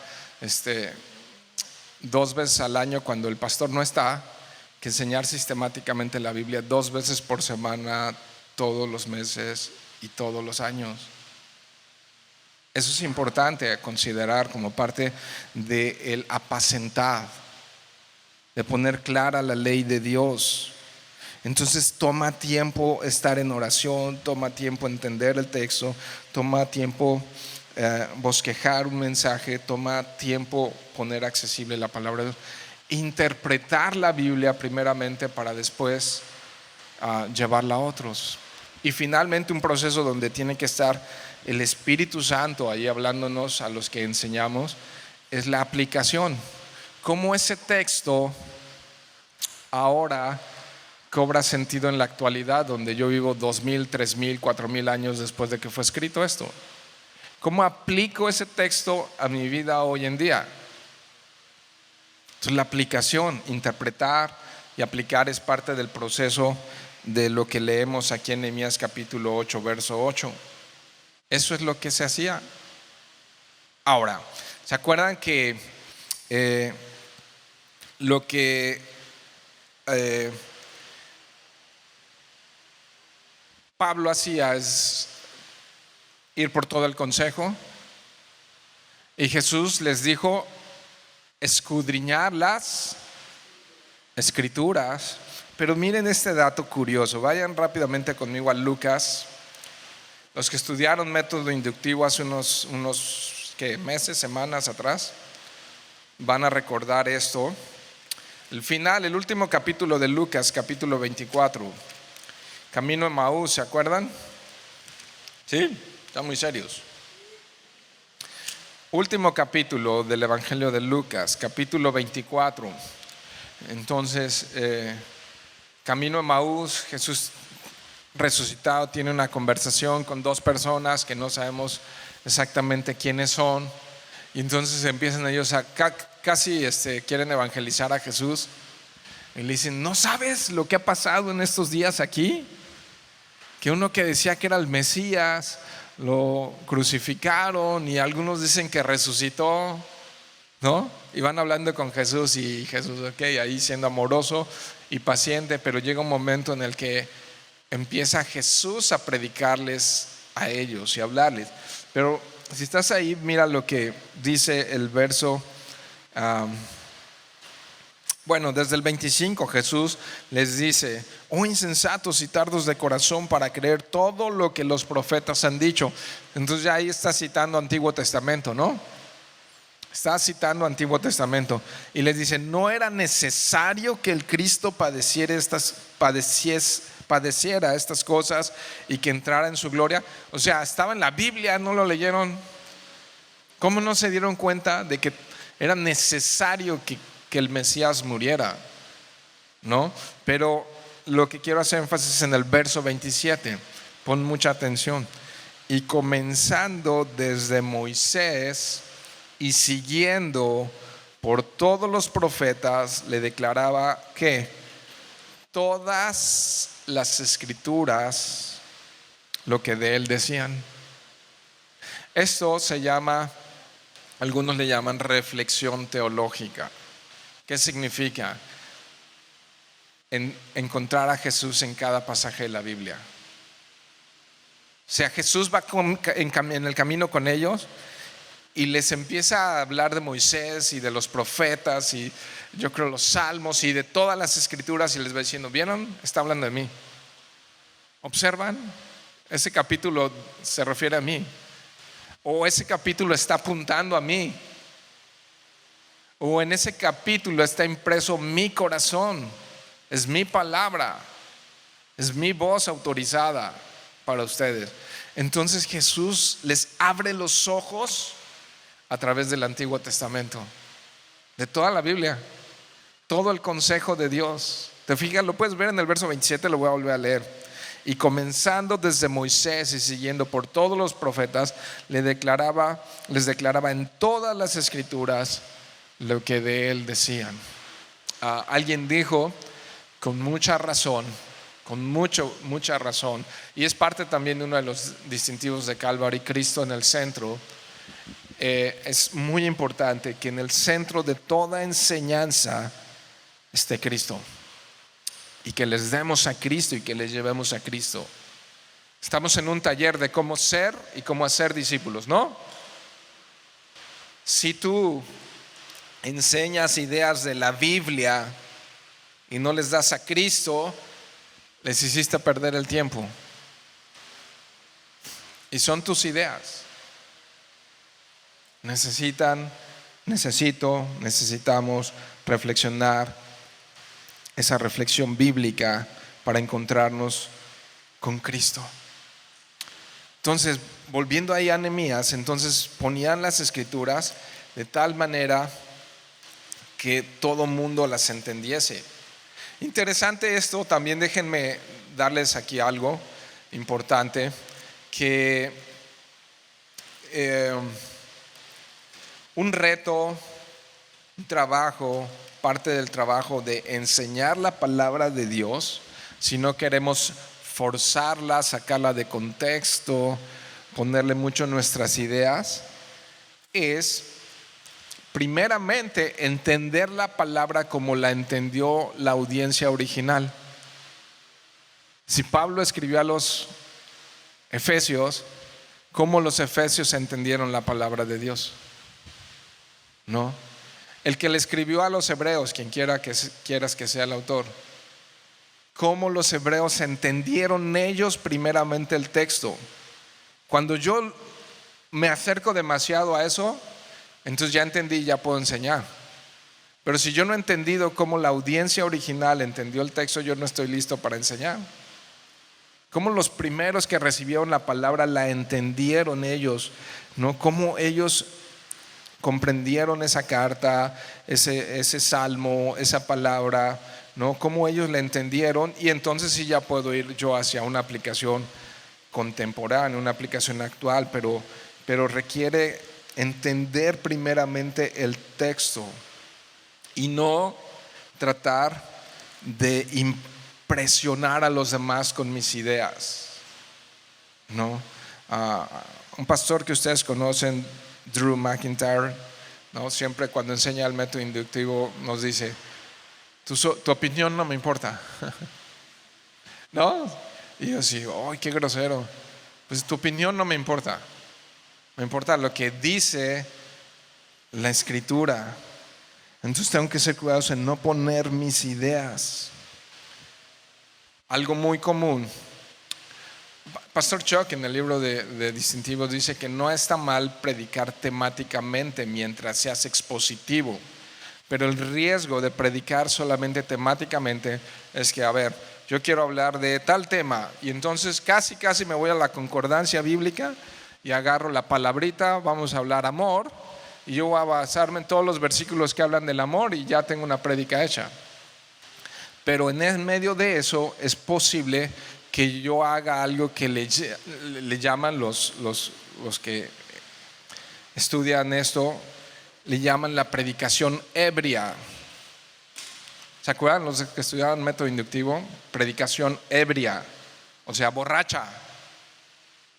2 veces al año cuando el pastor no está, que enseñar sistemáticamente la Biblia 2 veces por semana, todos los meses y todos los años. Eso es importante a considerar como parte del apacentar, de poner clara la ley de Dios. Entonces toma tiempo estar en oración, toma tiempo entender el texto, toma tiempo bosquejar un mensaje, toma tiempo poner accesible la palabra de Dios, interpretar la Biblia primeramente para después llevarla a otros. Y finalmente un proceso donde tiene que estar el Espíritu Santo ahí hablándonos a los que enseñamos, es la aplicación. Cómo ese texto ahora cobra sentido en la actualidad, donde yo vivo 2000, 3000, 4000 años después de que fue escrito esto. ¿Cómo aplico ese texto a mi vida hoy en día? Entonces la aplicación, interpretar y aplicar es parte del proceso de lo que leemos aquí en Nehemías capítulo 8, verso 8. Eso es lo que se hacía. Ahora, ¿se acuerdan que lo que Pablo hacía es ir por todo el consejo? Y Jesús les dijo: escudriñar las escrituras. Pero miren este dato curioso. Vayan rápidamente conmigo a Lucas. Los que estudiaron método inductivo hace unos meses, semanas atrás, van a recordar esto. El final, el último capítulo de Lucas, capítulo 24, camino a Emaús, ¿se acuerdan? ¿Sí? Están muy serios. Último capítulo del Evangelio de Lucas, capítulo 24. Entonces, camino a Emaús, Jesús resucitado tiene una conversación con 2 personas que no sabemos exactamente quiénes son, y entonces empiezan ellos a casi quieren evangelizar a Jesús y le dicen: ¿no sabes lo que ha pasado en estos días aquí? Que uno que decía que era el Mesías lo crucificaron, y algunos dicen que resucitó, ¿no? Y van hablando con Jesús, y Jesús, ok, ahí siendo amoroso y paciente, pero llega un momento en el que empieza Jesús a predicarles a ellos y a hablarles. Pero si estás ahí, mira lo que dice el verso. Desde el 25 Jesús les dice: oh insensatos y tardos de corazón para creer todo lo que los profetas han dicho. Entonces ya ahí está citando Antiguo Testamento, ¿no? Está citando Antiguo Testamento y les dice: no era necesario que el Cristo padeciera estas cosas y que entrara en su gloria. O sea, estaba en la Biblia, ¿no lo leyeron? ¿Cómo no se dieron cuenta de que era necesario que el Mesías muriera? ¿No? Pero lo que quiero hacer énfasis en el verso 27. Pon mucha atención. Y comenzando desde Moisés y siguiendo por todos los profetas, le declaraba que todas las escrituras lo que de él decían. Esto se llama, algunos le llaman reflexión teológica. ¿Qué significa? Encontrar a Jesús en cada pasaje de la Biblia. O sea, Jesús va en el camino con ellos y les empieza a hablar de Moisés y de los profetas, y yo creo los salmos y de todas las escrituras, y les va diciendo: ¿vieron? Está hablando de mí. ¿Observan? Ese capítulo se refiere a mí, o ese capítulo está apuntando a mí, o en ese capítulo está impreso mi corazón. Es mi palabra, es mi voz autorizada para ustedes. Entonces Jesús les abre los ojos a través del Antiguo Testamento, de toda la Biblia, todo el consejo de Dios, ¿Te fijas? Lo puedes ver en el verso 27, lo voy a volver a leer. Y comenzando desde Moisés y siguiendo por todos los profetas, les declaraba en todas las escrituras lo que de él decían. Alguien dijo con mucha razón, mucha razón, y es parte también de uno de los distintivos de Calvary, Cristo en el centro. Es muy importante que en el centro de toda enseñanza esté Cristo, y que les demos a Cristo y que les llevemos a Cristo. Estamos en un taller de cómo ser y cómo hacer discípulos, ¿no? Si tú enseñas ideas de la Biblia y no les das a Cristo, les hiciste perder el tiempo. Y son tus ideas. Necesitamos reflexionar esa reflexión bíblica para encontrarnos con Cristo. Entonces, volviendo ahí a Nehemías, entonces ponían las escrituras de tal manera que todo mundo las entendiese. Interesante esto, también déjenme darles aquí algo importante, que un reto, un trabajo, parte del trabajo de enseñar la palabra de Dios, si no queremos forzarla, sacarla de contexto, ponerle mucho nuestras ideas, es primeramente entender la palabra como la entendió la audiencia original. Si Pablo escribió a los Efesios, ¿cómo los efesios entendieron la palabra de Dios? ¿No? El que le escribió a los hebreos, quien quieras que sea el autor, ¿cómo los hebreos entendieron ellos primeramente el texto? Cuando yo me acerco demasiado a eso, entonces ya entendí, ya puedo enseñar. Pero si yo no he entendido cómo la audiencia original entendió el texto, yo no estoy listo para enseñar. Cómo los primeros que recibieron la palabra la entendieron ellos, ¿no? Cómo ellos comprendieron esa carta, ese salmo, esa palabra, ¿no? Cómo ellos la entendieron, y entonces sí ya puedo ir yo hacia una aplicación contemporánea, una aplicación actual, pero requiere entender primeramente el texto y no tratar de impresionar a los demás con mis ideas, ¿no? Un pastor que ustedes conocen, Drew McIntyre, ¿no? Siempre cuando enseña el método inductivo nos dice: tu opinión no me importa. ¿No? Y yo así, ¡ay, qué grosero! Pues tu opinión no me importa. Me importa lo que dice la escritura. Entonces tengo que ser cuidadoso en no poner mis ideas. Algo muy común, Pastor Chuck en el libro de distintivos dice que no está mal predicar temáticamente mientras seas expositivo, pero el riesgo de predicar solamente temáticamente es que, a ver, yo quiero hablar de tal tema y entonces casi me voy a la concordancia bíblica y agarro la palabrita, vamos a hablar amor, y yo voy a basarme en todos los versículos que hablan del amor y ya tengo una prédica hecha. Pero en el medio de eso es posible que yo haga algo que le llaman los que estudian esto, le llaman la predicación ebria. ¿Se acuerdan los que estudiaban método inductivo? Predicación ebria, o sea, borracha.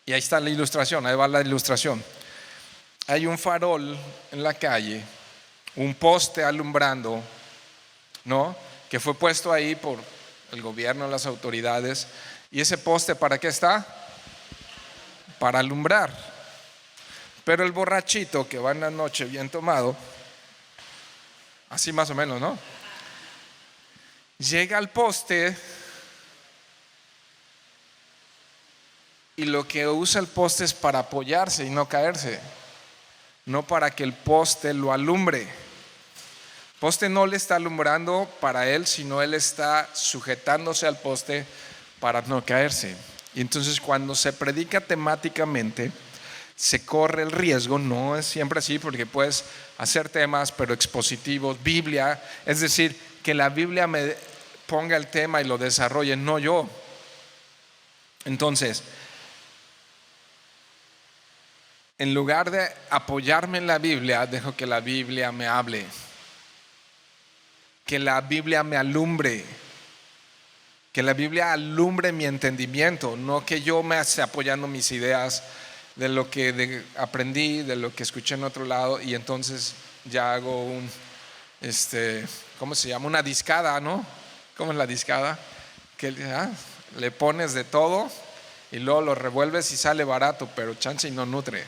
Y ahí está la ilustración, ahí va la ilustración. Hay un farol en la calle, un poste alumbrando, ¿no? Que fue puesto ahí por el gobierno, las autoridades. ¿Y ese poste para qué está? Para alumbrar. Pero el borrachito que va en la noche bien tomado, así más o menos, ¿no? Llega al poste y lo que usa el poste es para apoyarse y no caerse, no para que el poste lo alumbre. El poste no le está alumbrando para él, sino él está sujetándose al poste para no caerse. Y entonces cuando se predica temáticamente, se corre el riesgo, no es siempre así, porque puedes hacer temas pero expositivos, Biblia, es decir, que la Biblia me ponga el tema y lo desarrolle, no yo. Entonces, en lugar de apoyarme en la Biblia, dejo que la Biblia me hable, que la Biblia me alumbre, que la Biblia alumbre mi entendimiento, no que yo me esté apoyando mis ideas de lo que aprendí, de lo que escuché en otro lado, y entonces ya hago ¿cómo se llama? Una discada, ¿no? ¿Cómo es la discada? Que le pones de todo y luego lo revuelves y sale barato, pero chance y no nutre.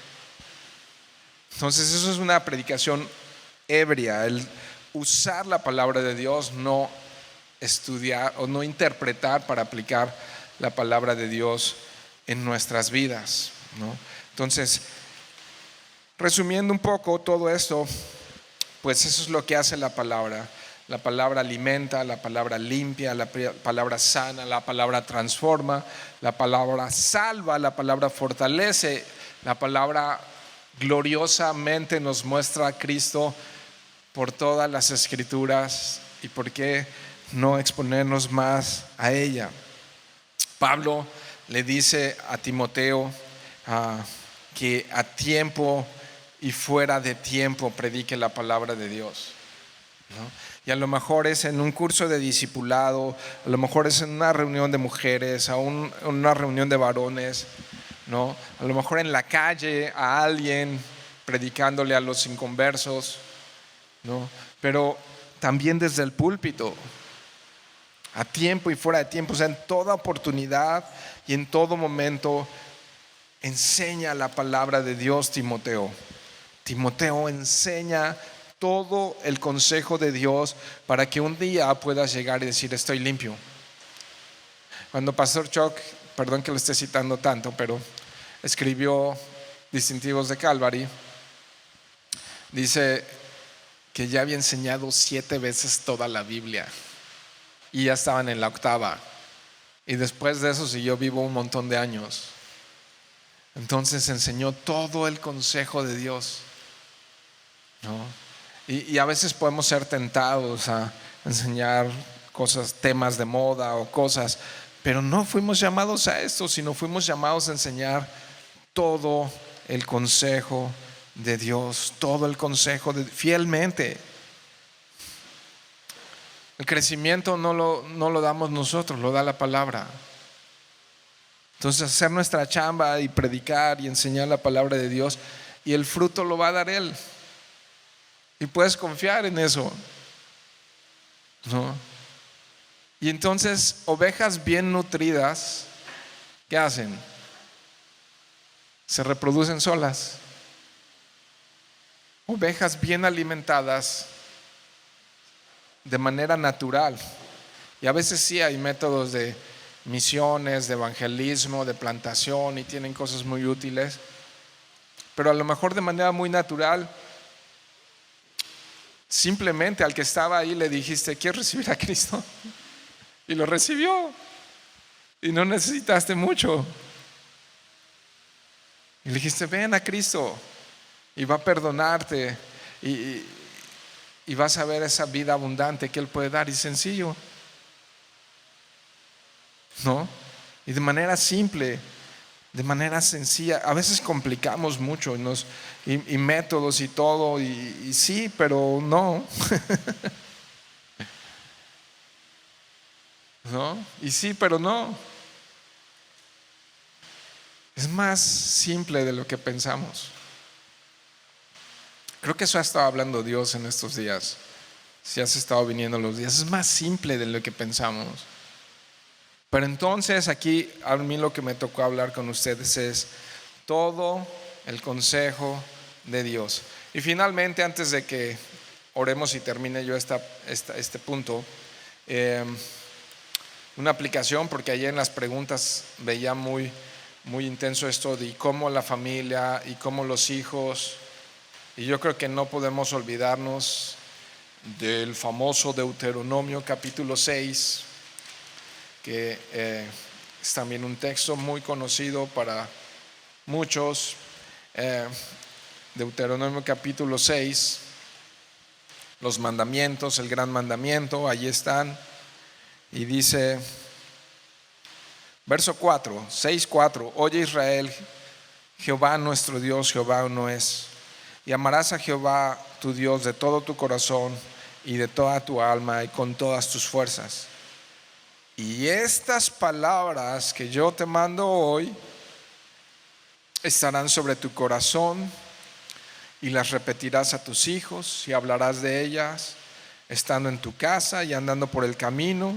Entonces eso es una predicación ebria, el usar la palabra de Dios, no estudiar o no interpretar para aplicar la palabra de Dios en nuestras vidas, ¿no? Entonces, resumiendo un poco todo esto, pues eso es lo que hace la palabra. La palabra alimenta, la palabra limpia, la palabra sana, la palabra transforma, la palabra salva, la palabra fortalece, la palabra gloriosamente nos muestra a Cristo por todas las escrituras, y por qué no exponernos más a ella. Pablo le dice a Timoteo que a tiempo y fuera de tiempo predique la palabra de Dios, ¿no? Y a lo mejor es en un curso de discipulado, a lo mejor es en una reunión de mujeres, en una reunión de varones, ¿no? A lo mejor en la calle a alguien predicándole a los inconversos, ¿no? Pero también desde el púlpito, a tiempo y fuera de tiempo, o sea, en toda oportunidad y en todo momento, enseña la palabra de Dios, Timoteo. Timoteo, enseña todo el consejo de Dios para que un día puedas llegar y decir: estoy limpio. Cuando Pastor Chuck, perdón que lo esté citando tanto, pero escribió Distintivos de Calvary, dice que ya había enseñado 7 veces toda la Biblia y ya estaban en la 8ª, y después de eso siguió vivo un montón de años. Entonces enseñó todo el consejo de Dios, ¿no? Y a veces podemos ser tentados a enseñar cosas, temas de moda o cosas, pero no fuimos llamados a esto, sino fuimos llamados a enseñar todo el consejo de Dios, todo el consejo fielmente. El crecimiento no lo damos nosotros, lo da la palabra. Entonces, hacer nuestra chamba y predicar y enseñar la palabra de Dios, y el fruto lo va a dar Él. Y puedes confiar en eso, ¿no? Y entonces, ovejas bien nutridas, ¿qué hacen? Se reproducen solas. Ovejas bien alimentadas de manera natural. Y a veces sí hay métodos de misiones, de evangelismo, de plantación, y tienen cosas muy útiles, pero a lo mejor de manera muy natural, simplemente al que estaba ahí le dijiste: ¿quieres recibir a Cristo? Y lo recibió, y no necesitaste mucho, y le dijiste: ven a Cristo, y va a perdonarte, y vas a ver esa vida abundante que Él puede dar, y sencillo, ¿no? Y de manera simple, de manera sencilla. A veces complicamos mucho y métodos y todo, y sí, pero no. ¿No? Y sí, pero no. Es más simple de lo que pensamos. Creo que eso ha estado hablando Dios en estos días. Si has estado viniendo los días, es más simple de lo que pensamos. Pero entonces aquí a mí lo que me tocó hablar con ustedes es todo el consejo de Dios. Y finalmente, antes de que oremos y termine yo este punto, una aplicación, porque allá en las preguntas veía muy intenso esto de cómo la familia y cómo los hijos, y yo creo que no podemos olvidarnos del famoso Deuteronomio capítulo 6, que es también un texto muy conocido para muchos. Deuteronomio capítulo 6, los mandamientos, el gran mandamiento, allí están. Y dice, verso 4, 6:4, oye Israel, Jehová nuestro Dios, Jehová uno es. Y amarás a Jehová tu Dios de todo tu corazón y de toda tu alma y con todas tus fuerzas. Y estas palabras que yo te mando hoy estarán sobre tu corazón y las repetirás a tus hijos y hablarás de ellas estando en tu casa y andando por el camino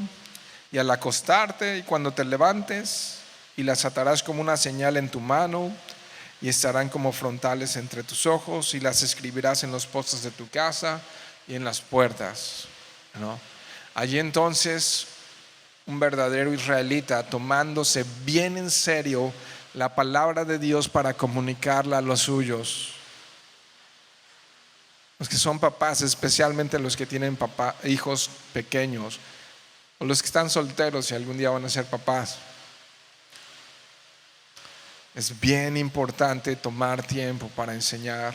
y al acostarte y cuando te levantes, y las atarás como una señal en tu mano y estarán como frontales entre tus ojos y las escribirás en los postes de tu casa y en las puertas, ¿no? Allí entonces un verdadero israelita, tomándose bien en serio la palabra de Dios para comunicarla a los suyos, los que son papás, especialmente los que tienen hijos pequeños, o los que están solteros y algún día van a ser papás. Es bien importante tomar tiempo para enseñar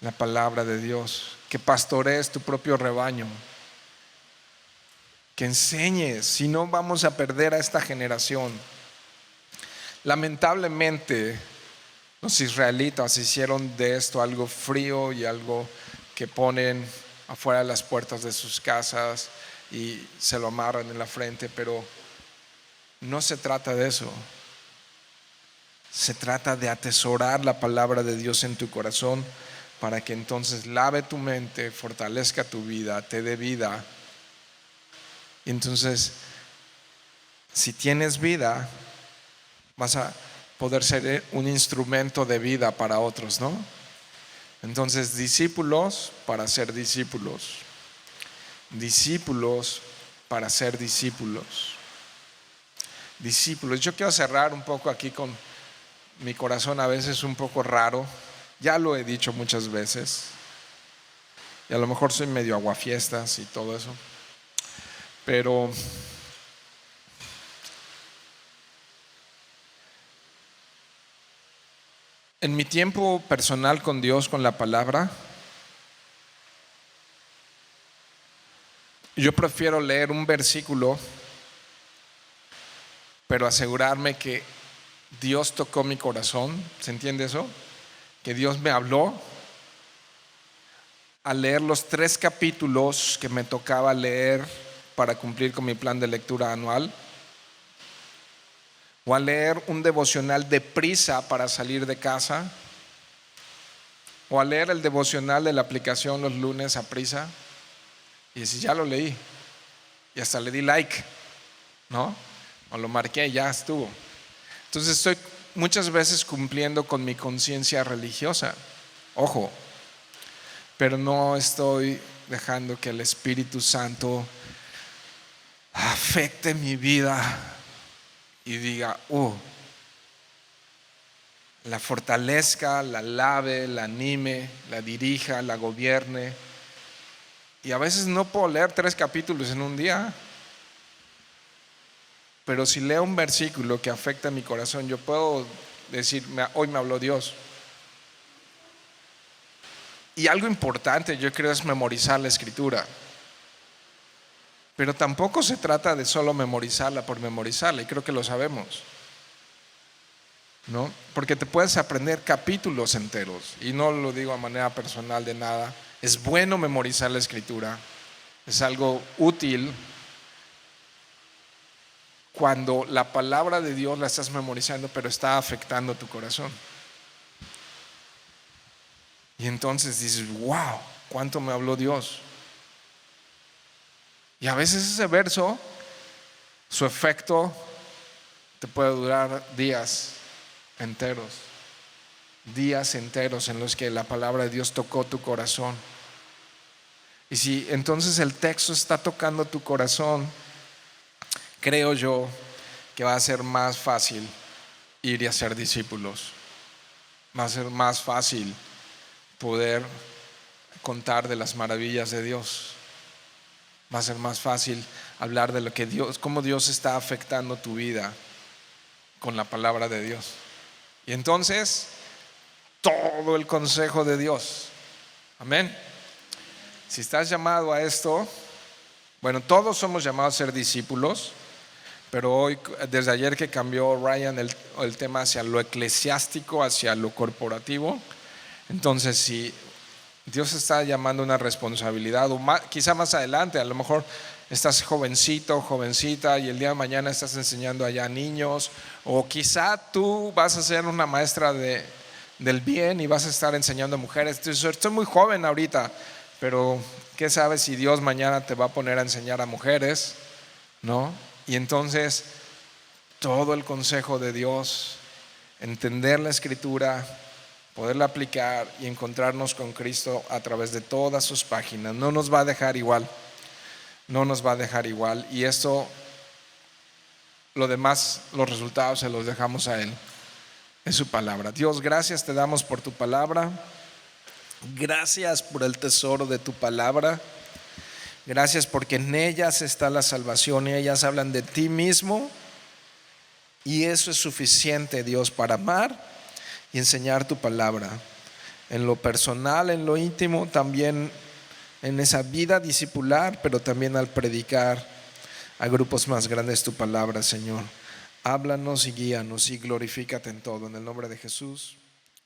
la palabra de Dios, que pastorees tu propio rebaño, que enseñes, si no vamos a perder a esta generación. Lamentablemente los israelitas hicieron de esto algo frío y algo que ponen afuera de las puertas de sus casas y se lo amarran en la frente, pero no se trata de eso. Se trata de atesorar la palabra de Dios en tu corazón para que entonces lave tu mente, fortalezca tu vida, te dé vida. Y entonces, si tienes vida, vas a poder ser un instrumento de vida para otros, ¿no? Entonces, discípulos para ser discípulos. Discípulos para ser discípulos. Discípulos. Yo quiero cerrar un poco aquí con mi corazón a veces un poco raro. Ya lo he dicho muchas veces. Y a lo mejor soy medio aguafiestas y todo eso. Pero en mi tiempo personal con Dios, con la palabra, yo prefiero leer un versículo, pero asegurarme que Dios tocó mi corazón. ¿Se entiende eso? Que Dios me habló, a leer los 3 capítulos que me tocaba leer para cumplir con mi plan de lectura anual, o a leer un devocional deprisa para salir de casa, o a leer el devocional de la aplicación los lunes a prisa y decir, ya lo leí y hasta le di like, ¿no? O lo marqué, ya estuvo. Entonces estoy muchas veces cumpliendo con mi conciencia religiosa, ojo, pero no estoy dejando que el Espíritu Santo afecte mi vida y diga, la fortalezca, la lave, la anime, la dirija, la gobierne. Y a veces no puedo leer 3 capítulos en un día, pero si leo un versículo que afecta mi corazón, yo puedo decir, hoy me habló Dios. Y algo importante, yo creo, es memorizar la escritura. Pero tampoco se trata de solo memorizarla por memorizarla, y creo que lo sabemos, ¿no? Porque te puedes aprender capítulos enteros, y no lo digo a manera personal de nada. Es bueno memorizar la escritura, es algo útil cuando la palabra de Dios la estás memorizando, pero está afectando tu corazón. Y entonces dices, wow, cuánto me habló Dios. Y a veces ese verso, su efecto te puede durar días enteros en los que la palabra de Dios tocó tu corazón. Y si entonces el texto está tocando tu corazón, creo yo que va a ser más fácil ir y hacer discípulos. Va a ser más fácil poder contar de las maravillas de Dios. Va a ser más fácil hablar de lo que Dios, cómo Dios está afectando tu vida con la palabra de Dios. Y entonces, todo el consejo de Dios. Amén. Si estás llamado a esto, Bueno, todos somos llamados a ser discípulos, pero hoy, desde ayer que cambió Ryan el tema hacia lo eclesiástico, hacia lo corporativo, entonces si Dios está llamando una responsabilidad, o quizá más adelante, a lo mejor estás jovencito, jovencita, y el día de mañana estás enseñando allá a niños, o quizá tú vas a ser una maestra del bien y vas a estar enseñando a mujeres. Entonces, estoy muy joven ahorita, pero ¿qué sabes si Dios mañana te va a poner a enseñar a mujeres? ¿No? Y entonces todo el consejo de Dios, entender la Escritura, poderla aplicar y encontrarnos con Cristo a través de todas sus páginas, no nos va a dejar igual, no nos va a dejar igual. Y esto, lo demás, los resultados se los dejamos a Él, es su palabra. Dios, gracias te damos por tu palabra, gracias por el tesoro de tu palabra. Gracias porque en ellas está la salvación y ellas hablan de ti mismo, y eso es suficiente, Dios, para amar y enseñar tu palabra en lo personal, en lo íntimo, también en esa vida discipular, pero también al predicar a grupos más grandes tu palabra, Señor. Háblanos y guíanos y glorifícate en todo, en el nombre de Jesús,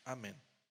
amén.